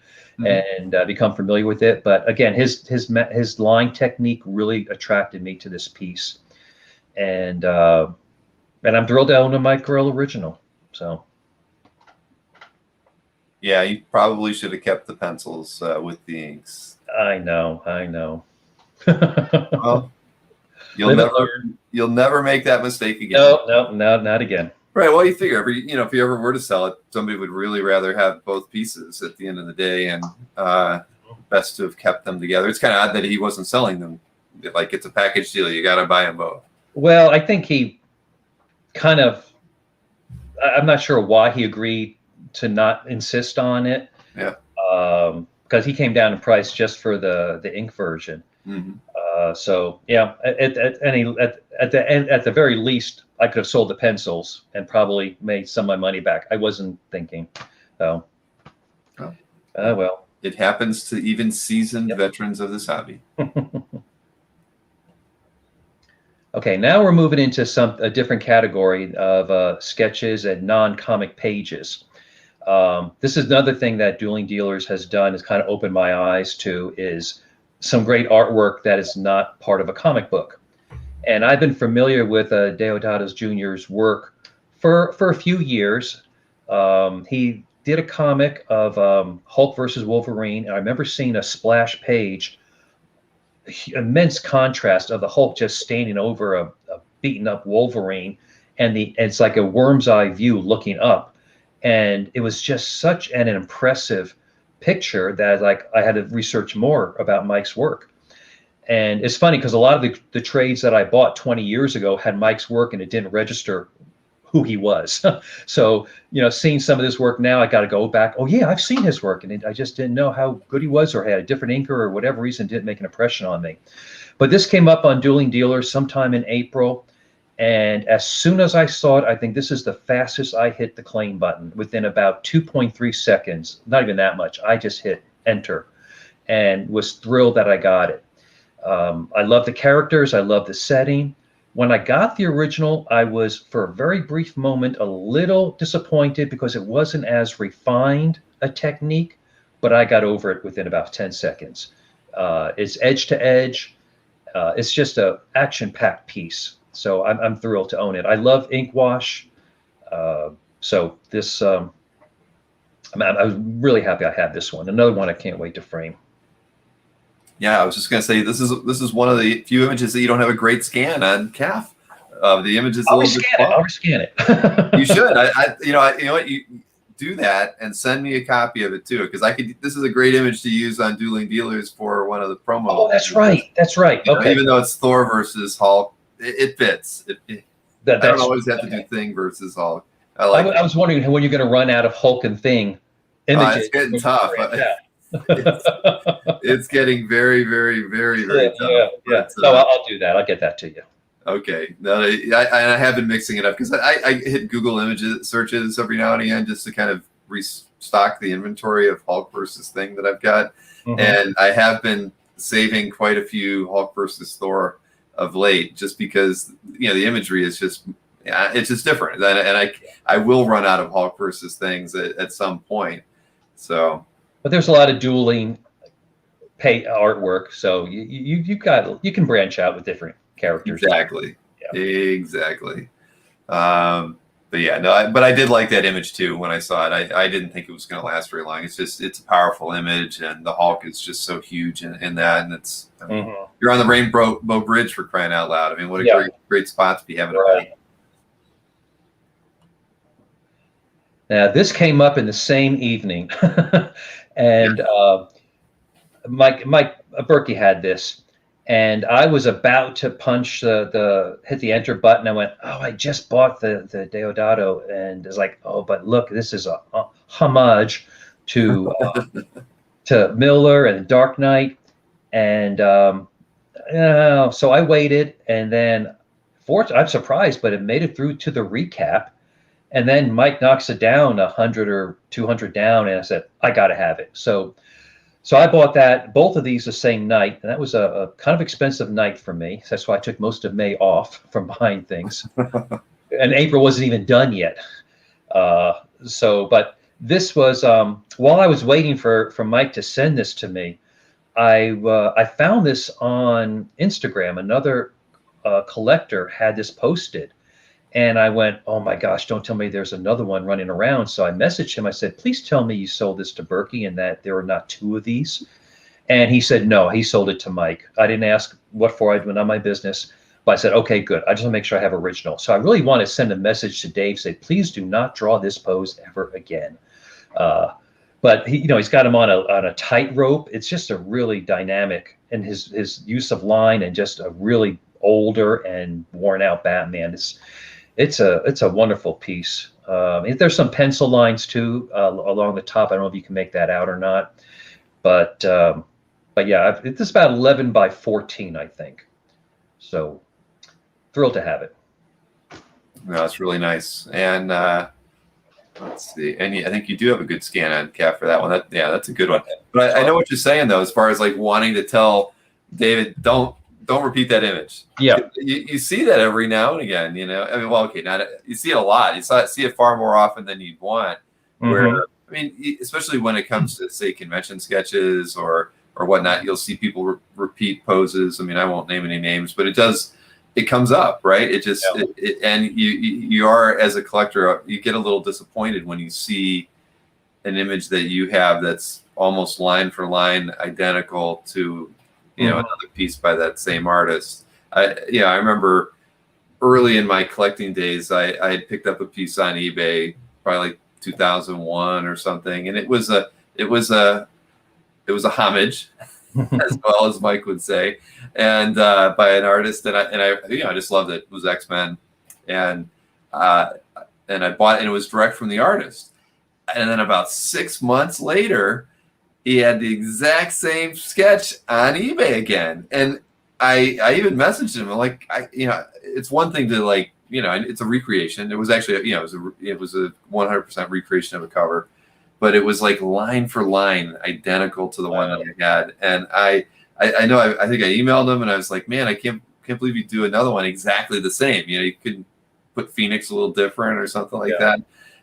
and become familiar with it. But again, his line technique really attracted me to this piece. And I'm thrilled to own a Mike Grell original. So. Yeah, you probably should have kept the pencils with the inks. I know. Well, you'll never make that mistake again. No, not again. Right. Well, you figure if you ever were to sell it, somebody would really rather have both pieces at the end of the day, and best to have kept them together. It's kind of odd that he wasn't selling them. Like, it's a package deal. You got to buy them both. Well, I think he kind of, I'm not sure why he agreed to not insist on it. Yeah. Because he came down in price just for the ink version. Mm-hmm. So yeah, at the very least, I could have sold the pencils and probably made some of my money back. I wasn't thinking. So, well, it happens to even seasoned veterans of this hobby. Okay, now we're moving into a different category of sketches and non-comic pages. This is another thing that Dueling Dealers has done, is kind of opened my eyes to, is some great artwork that is not part of a comic book. And I've been familiar with Deodato Jr.'s work for a few years. He did a comic of Hulk versus Wolverine, and I remember seeing a splash page, immense contrast of the Hulk just standing over a beaten up Wolverine, and it's like a worm's eye view looking up. And it was just such an impressive picture that like I had to research more about Mike's work. And it's funny because a lot of the trades that I bought 20 years ago had Mike's work and it didn't register who he was. So, seeing some of this work now, I got to go back. Oh yeah, I've seen his work, and I just didn't know how good he was, or had a different inker, or whatever reason didn't make an impression on me. But this came up on Dueling Dealers sometime in April, and as soon as I saw it, I think this is the fastest I hit the claim button. Within about 2.3 seconds, not even that much, I just hit enter, and was thrilled that I got it. I love the characters. I love the setting. When I got the original, I was, for a very brief moment, a little disappointed because it wasn't as refined a technique, but I got over it within about 10 seconds. It's edge to edge. It's just a action-packed piece. So I'm thrilled to own it. I love ink wash. So this, I was really happy I had this one. Another one I can't wait to frame. Yeah, I was just going to say, this is one of the few images that you don't have a great scan on CAF. The image is a little bit small. I'll rescan it. You should. You know what, you do that and send me a copy of it too, because this is a great image to use on Dueling Dealers for one of the promo. Oh, that's right. That's right. Okay. Even though it's Thor versus Hulk, it fits. I don't always have to do Thing versus Hulk. I was wondering when you're going to run out of Hulk and Thing images. It's getting tough. It's getting very, very, very, very tough. Yeah. But, so I'll do that. I'll get that to you. Okay. No, I have been mixing it up because I hit Google images searches every now and again just to kind of restock the inventory of Hulk versus Thing that I've got. Mm-hmm. And I have been saving quite a few Hulk versus Thor of late just because, the imagery is just, it's just different. And I will run out of Hulk versus Things at some point. So. But there's a lot of dueling pay artwork, so you can branch out with different characters. Exactly. Yeah. Exactly. But yeah, no. But I did like that image too when I saw it. I didn't think it was going to last very long. It's a powerful image, and the Hulk is just so huge in that. And it's you're on the Rainbow Bridge, for crying out loud. I mean, what a great spot to be having a fight. Now this came up in the same evening. And Mike Berkey had this, and I was about to punch hit the enter button. I went, oh, I just bought the Deodato, and it's like, oh, but look, this is a homage to to Miller and Dark Knight, and so I waited, and then I'm surprised, but it made it through to the recap. And then Mike knocks it down 100 or 200 down, and I said, I got to have it. So I bought both of these the same night, and that was a kind of expensive night for me. That's why I took most of May off from buying things. And April wasn't even done yet. But this was, while I was waiting for Mike to send this to me, I found this on Instagram. Another collector had this posted. And I went, oh my gosh, don't tell me there's another one running around. So I messaged him. I said, please tell me you sold this to Berkey and that there are not two of these. And he said, no, he sold it to Mike. I didn't ask what for. I went on my business. But I said, okay, good. I just want to make sure I have original. So I really want to send a message to Dave, say, please do not draw this pose ever again. But he's got him on a tightrope. It's just a really dynamic, and his use of line, and just a really older and worn out Batman. It's a wonderful piece. There's some pencil lines too along the top. I don't know if you can make that out or not, but yeah, it's about 11 by 14, I think. So thrilled to have it. No, that's really nice. And let's see. And I think you do have a good scan on CAF for that one. That's a good one. But I know what you're saying though, as far as like wanting to tell David, don't repeat that image. Yeah, you see that every now and again. I mean, well, okay, you see it a lot. You see it far more often than you'd want. Where I mean, especially when it comes to say convention sketches or whatnot, you'll see people repeat poses. I mean, I won't name any names, but it comes up, right? It just and you are, as a collector, you get a little disappointed when you see an image that you have that's almost line for line identical to another piece by that same artist. I remember early in my collecting days, I had picked up a piece on eBay, probably like 2001 or something, and it was a it was a homage, as well as Mike would say, and by an artist, and I just loved it. It was X-Men, and I bought it, and it was direct from the artist. And then about 6 months later, he had the exact same sketch on eBay again, and I even messaged him. I'm like, it's one thing to like, it's a recreation. It was actually, it was a 100% recreation of a cover, but it was like line for line identical to the one that I had. And I know, I think I emailed him, and I was like, man, I can't believe you do another one exactly the same. You couldn't put Phoenix a little different or something like that.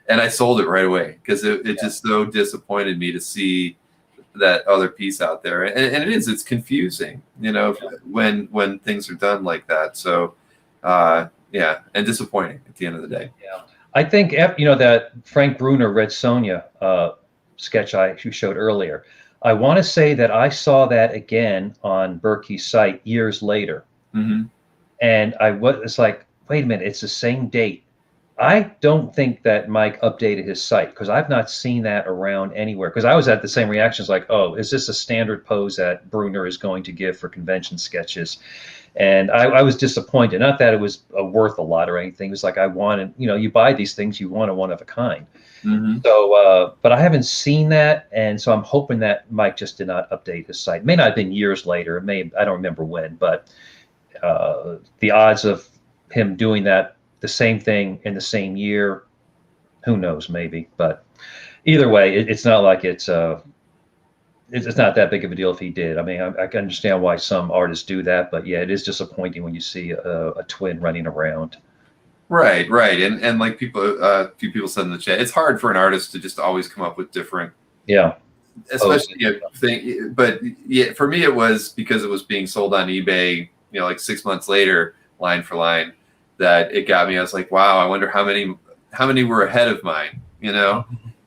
And I sold it right away because it just so disappointed me to see that other piece out there. And it's confusing, when things are done like that. So, and disappointing at the end of the day. Yeah. I think, that Frank Bruner Red Sonja sketch you showed earlier, I want to say that I saw that again on Berkey's site years later. Mm-hmm. And it's like, wait a minute, it's the same date. I don't think that Mike updated his site because I've not seen that around anywhere. Because I was at the same reactions like, oh, is this a standard pose that Bruner is going to give for convention sketches? And I was disappointed. Not that it was worth a lot or anything. It was like I wanted, you buy these things, you want a one of a kind. Mm-hmm. So, but I haven't seen that. And so I'm hoping that Mike just did not update his site. It may not have been years later. I don't remember when, but the odds of him doing that, the same thing in the same year, who knows, maybe. But either way, it's not like it's not that big of a deal if he did. I mean, I can understand why some artists do that, but yeah, it is disappointing when you see a twin running around. Right. And like a few people said in the chat, it's hard for an artist to just always come up with different. Yeah. Especially but yeah, for me it was because it was being sold on eBay, like 6 months later, line for line, that it got me. I was like, wow, I wonder how many were ahead of mine,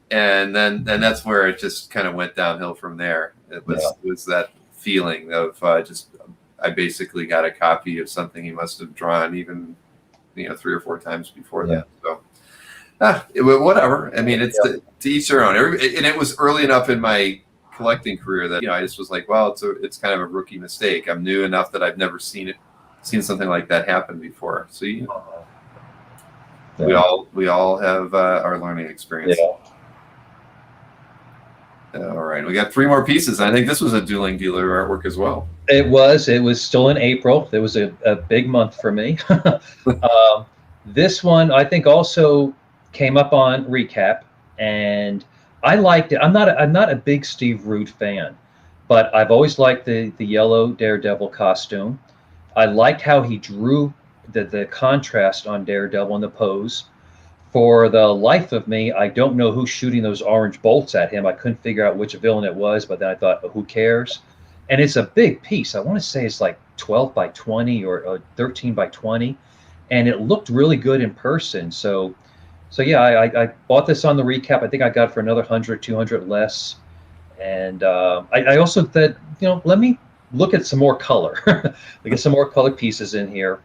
and then that's where it just kind of went downhill from there. It was that feeling of I basically got a copy of something he must have drawn even 3 or 4 times before that. So whatever. I mean, it's to each their own. And it was early enough in my collecting career that I just was like, well, it's kind of a rookie mistake. I'm new enough that I've never seen something like that happen before. So we all have our learning experience. All right, we got 3 more pieces. I think this was a Dueling dealer artwork as well. It was still in April. It was a big month for me. This one I think also came up on recap, and I liked it. I'm not a big Steve Rude fan, but I've always liked the yellow Daredevil costume. I liked how he drew the contrast on Daredevil in the pose. For the life of me, I don't know who's shooting those orange bolts at him. I couldn't figure out which villain it was, but then I thought, who cares? And it's a big piece. I want to say it's like 12 by 20 or 13 by 20. And it looked really good in person. So yeah, I bought this on the recap. I think I got it for another 100, 200 less. And I also said, let me look at some more color. We get some more color pieces in here,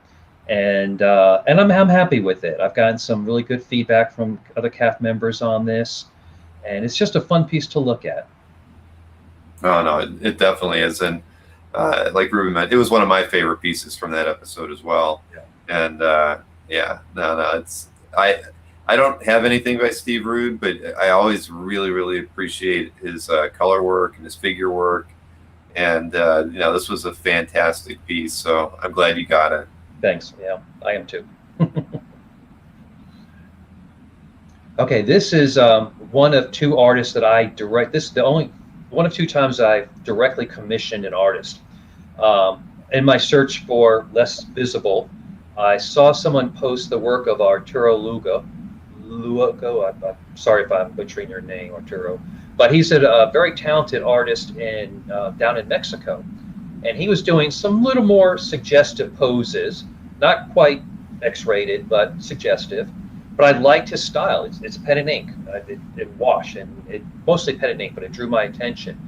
and I'm happy with it. I've gotten some really good feedback from other CAF members on this, and it's just a fun piece to look at. Oh no, it definitely is, and like Ruben mentioned, it was one of my favorite pieces from that episode as well. Yeah. And it's I don't have anything by Steve Rude, but I always really, really appreciate his color work and his figure work. And, this was a fantastic piece, so I'm glad you got it. Thanks. Yeah, I am too. Okay, this is one of 2 artists that I direct. This is the only one of 2 times I've directly commissioned an artist. In my search for less visible, I saw someone post the work of Arturo Lugo. I'm sorry if I'm butchering your name, Arturo. But he's a very talented artist down in Mexico. And he was doing some little more suggestive poses, not quite X-rated, but suggestive. But I liked his style. It's pen and ink, it wash, and it mostly pen and ink, but it drew my attention.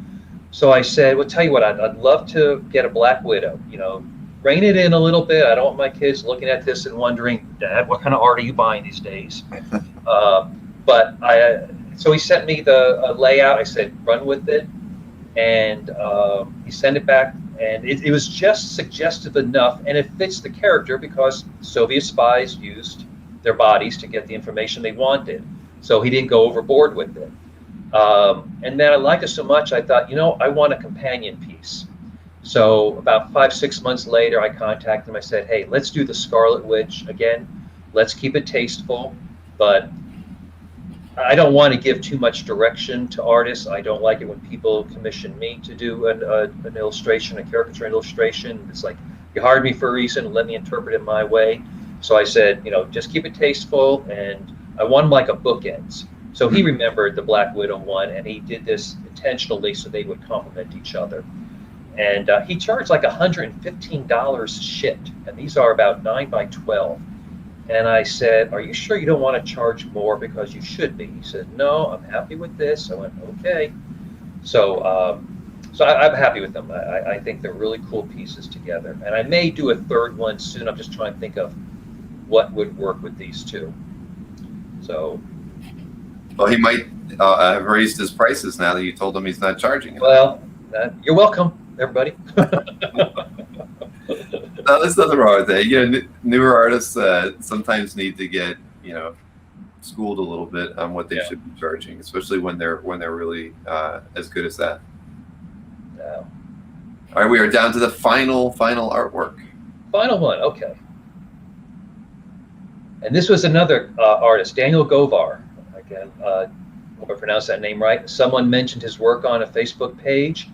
So I said, well, tell you what, I'd love to get a Black Widow, rein it in a little bit. I don't want my kids looking at this and wondering, Dad, what kind of art are you buying these days? So he sent me the layout. I said, run with it. And he sent it back, and it was just suggestive enough, and it fits the character because Soviet spies used their bodies to get the information they wanted. So he didn't go overboard with it. And then I liked it so much, I thought, I want a companion piece. So about 5-6 months later, I contacted him. I said, hey, let's do the Scarlet Witch again. Let's keep it tasteful, but I don't want to give too much direction to artists. I don't like it when people commission me to do an illustration, a caricature illustration. It's like, you hired me for a reason, let me interpret it my way. So I said, just keep it tasteful, and I want them like a bookends. So he remembered the Black Widow one, and he did this intentionally so they would complement each other. And he charged like $115 shipped, and these are about 9x12. And I said, are you sure you don't want to charge more, because you should be? He said, no, I'm happy with this. I went, okay. So I'm happy with them. I think they're really cool pieces together. And I may do a third one soon. I'm just trying to think of what would work with these two. So. Well, he might have raised his prices now that you told him he's not charging it. Well, you're welcome, everybody. No, there's nothing wrong with that. Newer artists sometimes need to get schooled a little bit on what they should be charging, especially when they're really as good as that. Yeah. All right, we are down to the final artwork. Final one, okay. And this was another artist, Daniel Govar. Again, hope I pronounced that name right. Someone mentioned his work on a Facebook page,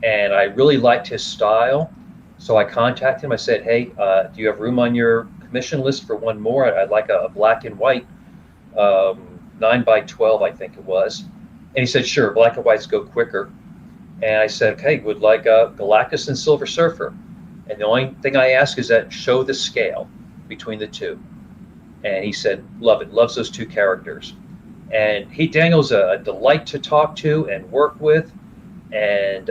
and I really liked his style. So I contacted him. I said, hey, do you have room on your commission list for one more? I'd like a black and white 9x12, I think it was. And he said, sure, black and whites go quicker. And I said, okay, would like Galactus and Silver Surfer. And the only thing I ask is that show the scale between the two. And he said, love it, loves those two characters. And Daniel's a delight to talk to and work with. And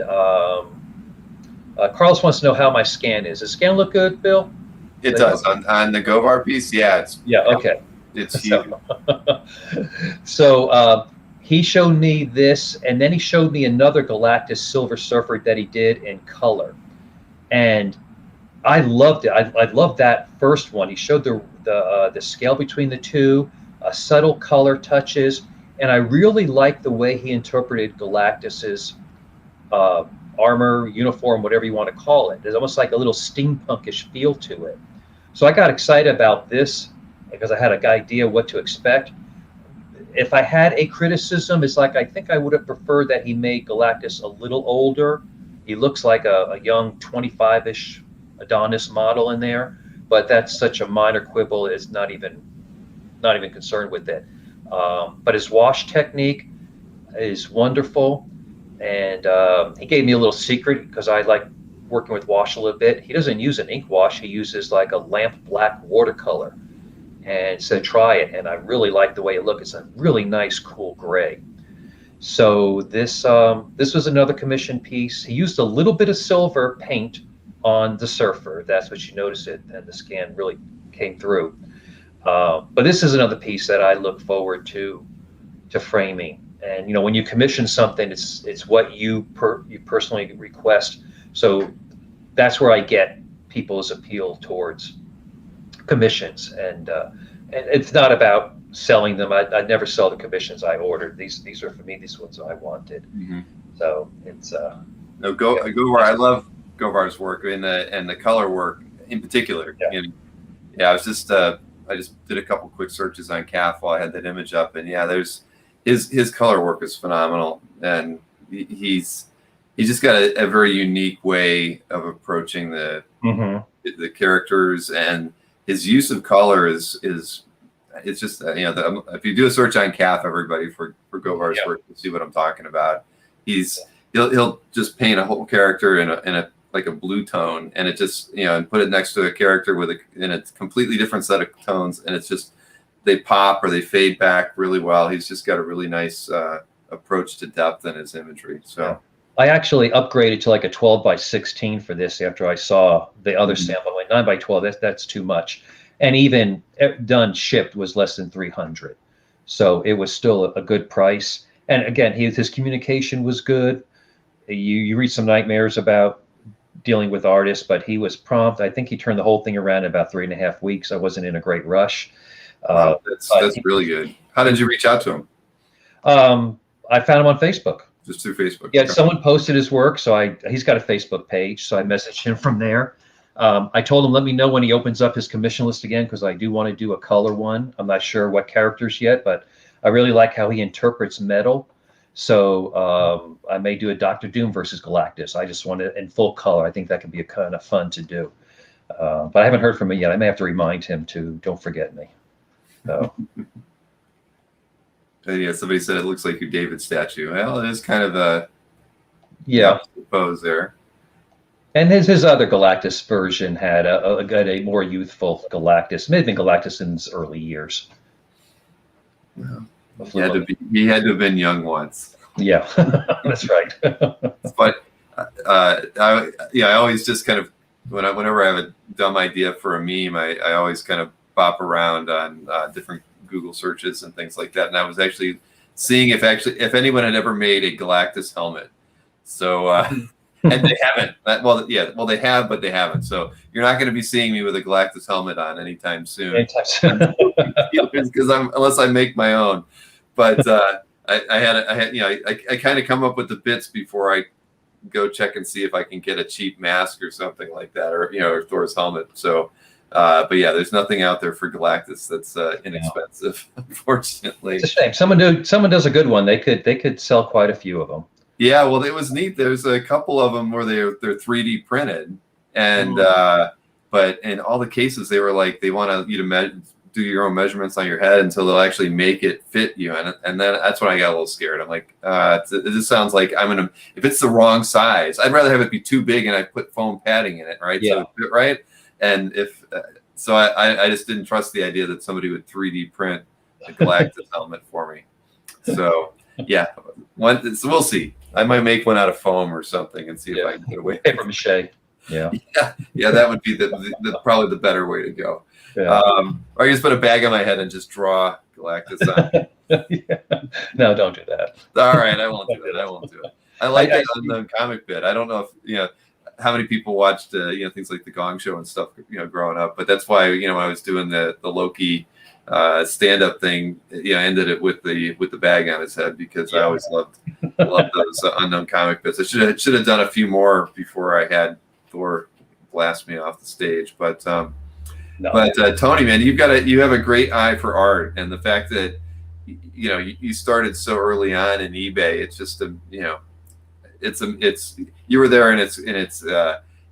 Carlos wants to know how my scan is. Does scan look good, Bill? It does. On the Govar piece, yeah. Okay. It's huge. So he showed me this, and then he showed me another Galactus Silver Surfer that he did in color. And I loved it. I loved that first one. He showed the scale between the two, subtle color touches, and I really liked the way he interpreted Galactus's armor, uniform, whatever you want to call it. There's almost like a little steampunkish feel to it. So I got excited about this because I had an idea what to expect. If I had a criticism, it's like I think I would have preferred that he made Galactus a little older. He looks like a young 25-ish Adonis model in there, but that's such a minor quibble. It's not even concerned with it. But his wash technique is wonderful. And he gave me a little secret because I like working with wash a little bit. He doesn't use an ink wash. He uses like a lamp black watercolor, and said try it. And I really like the way it looks. It's a really nice, cool gray. So this was another commission piece. He used a little bit of silver paint on the Surfer. That's what you noticed it, and the scan really came through. But this is another piece that I look forward to framing. And when you commission something, it's what you personally request. So that's where I get people's appeal towards commissions. And it's not about selling them. I never sell the commissions I ordered. These are for me. These ones I wanted. Mm-hmm. So it's Govar. I love Govar's work and the color work in particular. Yeah. I just did a couple quick searches on CAF while I had that image up, and there's. His color work is phenomenal, and he's just got a very unique way of approaching the characters, and his use of color is it's just if you do a search on CAF, everybody for Govar's work, you'll see what I'm talking about. He'll just paint a whole character in a like a blue tone, and it just and put it next to a character in a completely different set of tones, and it's just. They pop or they fade back really well. He's just got a really nice approach to depth in his imagery. So I actually upgraded to like a 12x16 for this after I saw the other sample. Like 9x12, that's too much. And even done shipped was less than 300. So it was still a good price. And again, his communication was good. you read some nightmares about dealing with artists, but he was prompt. I think he turned the whole thing around in about 3.5 weeks. I wasn't in a great rush. Wow, that's really good. How did you reach out to him? I found him on Facebook. Just through Facebook? Yeah, someone posted his work, so he's got a Facebook page, so I messaged him from there. I told him, let me know when he opens up his commission list again, because I do want to do a color one. I'm not sure what characters yet, but I really like how he interprets metal. So I may do a Doctor Doom versus Galactus. I just want it in full color. I think that could be a kind of fun to do. But I haven't heard from him yet. I may have to remind him to don't forget me. So. Yeah, somebody said it looks like your David statue. Well, it is kind of a pose there. And his other Galactus version had a more youthful Galactus. May have been Galactus in his early years. Yeah. He had to have been young once. Yeah, that's right. But I always just kind of whenever I have a dumb idea for a meme, I always kind of bop around on different Google searches and things like that. And I was actually seeing if anyone had ever made a Galactus helmet. So and they haven't. They have, but they haven't. So you're not going to be seeing me with a Galactus helmet on anytime soon. Because unless I make my own. But I kind of come up with the bits before I go check and see if I can get a cheap mask or something like that, or Thor's helmet. So, but yeah, there's nothing out there for Galactus that's inexpensive, unfortunately. It's a shame. Someone does a good one. They could sell quite a few of them. Yeah, well, it was neat. There's a couple of them where they're 3D printed, and but in all the cases they were like they want you to do your own measurements on your head until they'll actually make it fit you, and then that's when I got a little scared. I'm like, this sounds like if it's the wrong size, I'd rather have it be too big and I put foam padding in it, right? Yeah. So it fit right. And if so, I just didn't trust the idea that somebody would 3D print a Galactus helmet for me. So yeah, so we'll see. I might make one out of foam or something and see if I can get away. Paper mache. Yeah. Yeah, that would be probably the better way to go. Yeah. Or I just put a bag on my head and just draw Galactus on. Yeah. No, don't do that. All right, I won't do it. I like that unknown comic bit. I don't know if how many people watched things like the Gong Show and stuff growing up, but that's why when I was doing the Loki stand-up thing, ended it with the bag on his head, because I always loved those unknown comic bits. I should have done a few more before I had Thor blast me off the stage, but Tony, man, you have a great eye for art, and the fact that you started so early on in eBay, it's just you were there in its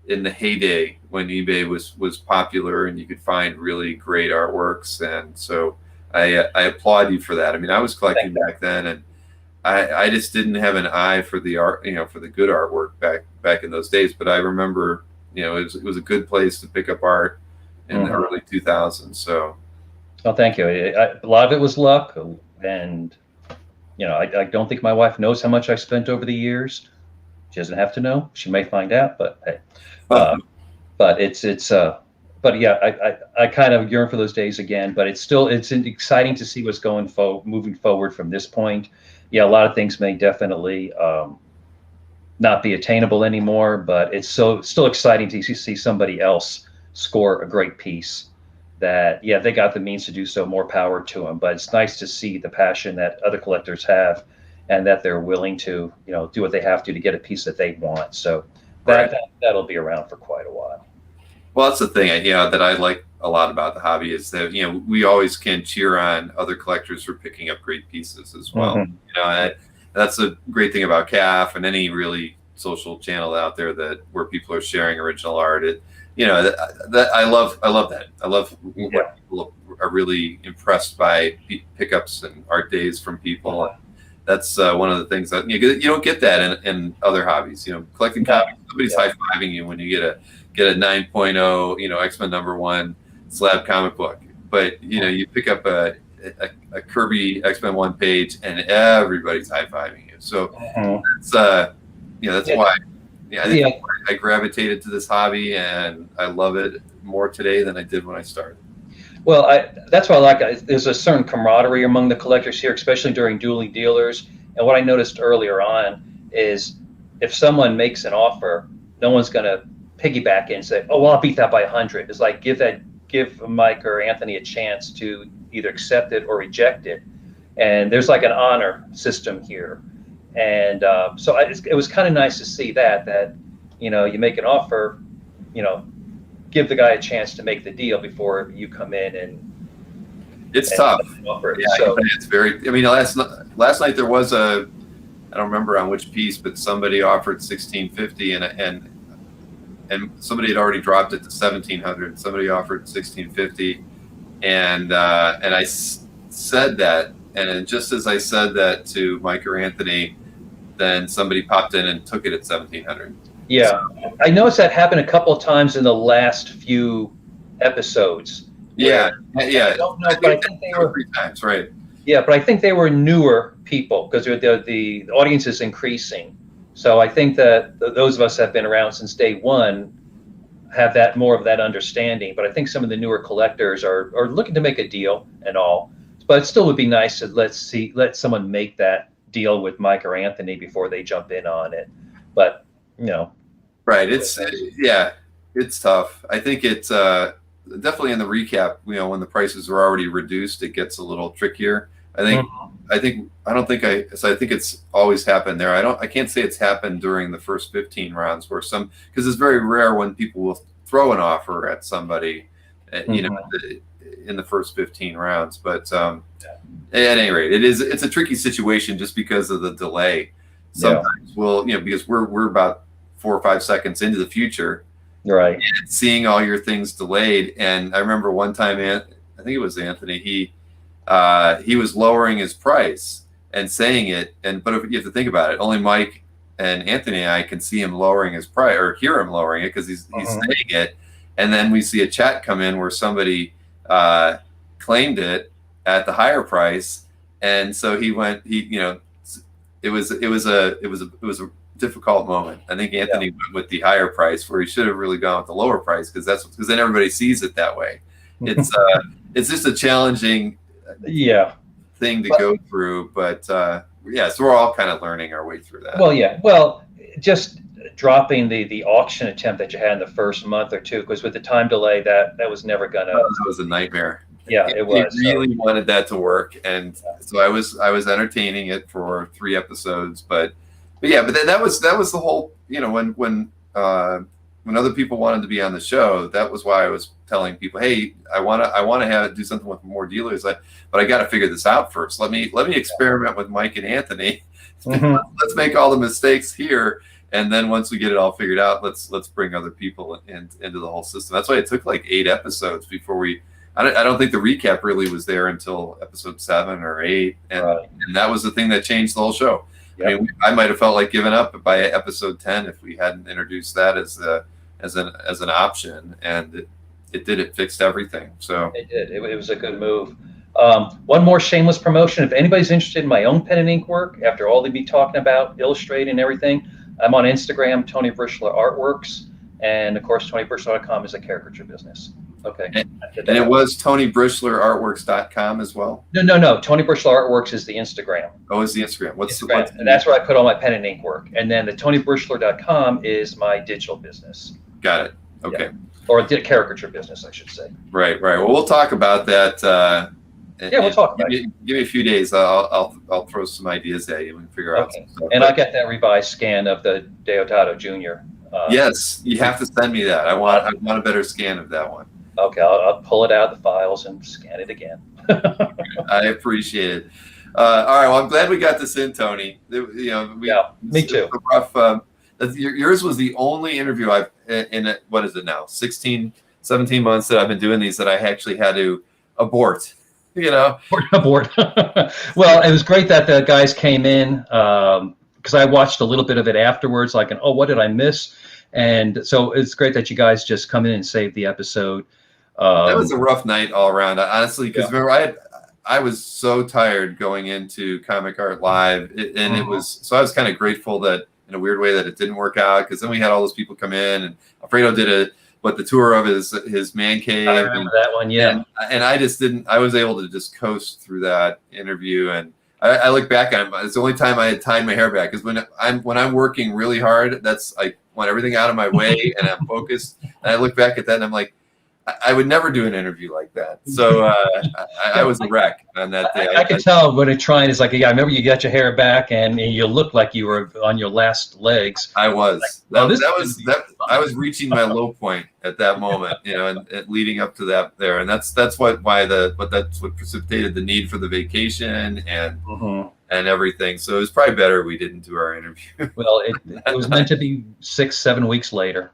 in the heyday when eBay was popular and you could find really great artworks, and so I applaud you for that. I mean, I was collecting back then, and I just didn't have an eye for the art, for the good artwork back in those days. But I remember, it was a good place to pick up art in the early 2000s. So, well, thank you. A lot of it was luck, and I don't think my wife knows how much I spent over the years. She doesn't have to know. She may find out, but hey. But but yeah, I kind of yearn for those days again. But it's exciting to see what's moving forward from this point. Yeah, a lot of things may definitely not be attainable anymore, but it's still exciting to see somebody else score a great piece. That they got the means to do so. More power to them. But it's nice to see the passion that other collectors have, and that they're willing to do what they have to get a piece that they want. So that'll be around for quite a while. Well, that's the thing that I like a lot about the hobby, is that we always can cheer on other collectors for picking up great pieces as well. Mm-hmm. That's a great thing about CAF and any really social channel out there where people are sharing original art. I love that. I love when people are really impressed by pickups and art days from people. And that's one of the things that you don't get that in other hobbies. Collecting comics, somebody's high-fiving you when you get a 9.0, X-Men #1 slab comic book. But you pick up a Kirby X-Men 1 page and everybody's high-fiving you. So that's why. I think I gravitated to this hobby, and I love it more today than I did when I started. Well, that's why I like. There's a certain camaraderie among the collectors here, especially during dueling dealers. And what I noticed earlier on is if someone makes an offer, no one's going to piggyback in and say, oh, well, I'll beat that by 100. It's like give Mike or Anthony a chance to either accept it or reject it. And there's like an honor system here. And so it was kind of nice to see that, you know, you make an offer, you know, give the guy a chance to make the deal before you come in and it's tough. Offer. Yeah, so, it's very, I mean, last night there was I don't remember on which piece, but somebody offered 1650 and somebody had already dropped it to 1700. Somebody offered 1650, and I said that, and then just as I said that to Mike or Anthony, then somebody popped in and took it at 1700. Yeah, so, I noticed that happened a couple of times in the last few episodes. Yeah. I don't know, but I think they were 3 times, right? Yeah, but I think they were newer people because the audience is increasing. So I think that those of us that have been around since day one have that more of that understanding. But I think some of the newer collectors are looking to make a deal and all. But it still would be nice to let someone make that deal with Mike or Anthony before they jump in on it. But you know, right? It's tough. I think it's definitely in the recap. You know, when the prices are already reduced, it gets a little trickier. I think it's always happened there. I can't say it's happened during the first 15 rounds because it's very rare when people will throw an offer at somebody, you know, in the first 15 rounds. But at any rate, it's a tricky situation just because of the delay. Sometimes because we're about 4 or 5 seconds into the future, right? And seeing all your things delayed. And I remember one time, I think it was Anthony. He was lowering his price and saying it, but if you have to think about it, only Mike and Anthony and I can see him lowering his price or hear him lowering it because he's saying it, and then we see a chat come in where somebody claimed it at the higher price, and so he it was a difficult moment. I think Anthony went with the higher price where he should have really gone with the lower price because then everybody sees it that way. It's just a challenging thing to go through, but so we're all kind of learning our way through that. Well, just dropping the auction attempt that you had in the first month or two, because with the time delay that was never gonna. That was a nightmare. Yeah, it was. He really wanted that to work, and so I was entertaining it for 3 episodes, but then that was the whole, you know, when other people wanted to be on the show, that was why I was telling people, hey, I want to do something with more dealers, but I got to figure this out first. Let me experiment with Mike and Anthony. Let's make all the mistakes here, and then once we get it all figured out, let's bring other people into the whole system. That's why it took like 8 episodes before I don't think the recap really was there until episode 7 or 8, and that was the thing that changed the whole show. Yep. I mean, I might have felt like giving up by episode 10 if we hadn't introduced that as an option, and it fixed everything. So it did. It was a good move. One more shameless promotion. If anybody's interested in my own pen and ink work, after all they'd be talking about illustrating and everything, I'm on Instagram, Tony Brischler Artworks, and of course, TonyBrischler.com is a caricature business. Okay. And it was TonyBrischlerArtworks.com as well? No. Tony Brischler Artworks is the Instagram. Oh, it's the Instagram. What's and that's where I put all my pen and ink work. And then the TonyBrischler.com is my digital business. Got it. Okay. Yeah. Or the caricature business, I should say. Right. Well, we'll talk about that. We'll talk about it. Give me a few days. I'll throw some ideas at you and figure out some stuff. And I'll get that revised scan of the Deodato Jr. Yes, you have to send me that. I want a better scan of that one. Okay, I'll pull it out of the files and scan it again. I appreciate it. All right, well, I'm glad we got this in, Tony. Me too. Rough. Yours was the only interview I've in what is it now? 16, 17 months that I've been doing these that I actually had to abort. You know, abort. Well, it was great that the guys came in because I watched a little bit of it afterwards. Like, what did I miss? And so it's great that you guys just come in and save the episode. That was a rough night all around, honestly, because remember I was so tired going into Comic Art Live, and it was so I was kind of grateful that in a weird way that it didn't work out, because then we had all those people come in, and Alfredo did the tour of his man cave. I remember that one, yeah. And I just didn't. I was able to just coast through that interview, and I look back on it. It's the only time I had tied my hair back, because when I'm working really hard, that's I want everything out of my way and I'm focused. And I look back at that and I'm like, I would never do an interview like that. So I was a wreck on that day. I could tell when it trying is like, yeah, I remember you got your hair back and you looked like you were on your last legs. I was. Like, I was reaching my low point at that moment, and leading up to that there, and that's what precipitated the need for the vacation and everything. So it was probably better we didn't do our interview. Well, it was meant to be 6-7 weeks later.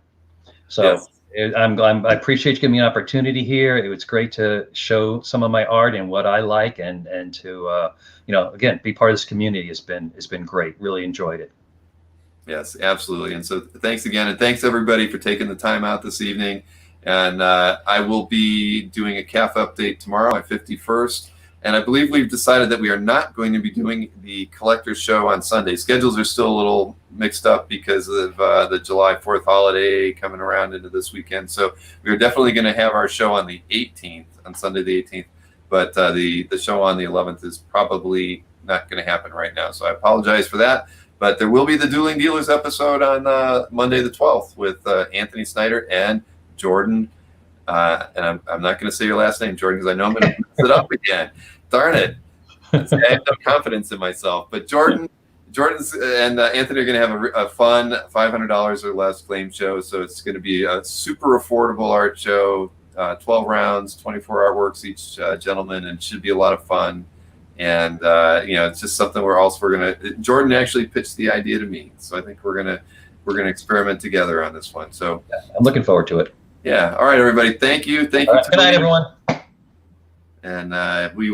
So. Yes. I appreciate you giving me an opportunity here. It was great to show some of my art and what I like, and to again, be part of this community has been great. Really enjoyed it. Yes, absolutely. And so thanks again, and thanks everybody for taking the time out this evening. And I will be doing a CAF update tomorrow, my 51st. And I believe we've decided that we are not going to be doing the collector's show on Sunday. Schedules are still a little mixed up because of the July 4th holiday coming around into this weekend. So we're definitely going to have our show on the 18th, on Sunday the 18th. But the show on the 11th is probably not going to happen right now. So I apologize for that. But there will be the Dueling Dealers episode on Monday the 12th with Anthony Snyder and Jordan. And I'm not going to say your last name, Jordan, because I know I'm going to mess it up again. Darn it. I have no confidence in myself. But Jordan's and Anthony are going to have a fun $500 or less claim show. So it's going to be a super affordable art show, 12 rounds, 24 artworks each gentleman, and it should be a lot of fun. And it's just something Jordan actually pitched the idea to me. So I think we're gonna experiment together on this one. So I'm looking forward to it. Yeah. All right, everybody. Thank you. Thank you. Good night, everyone. And we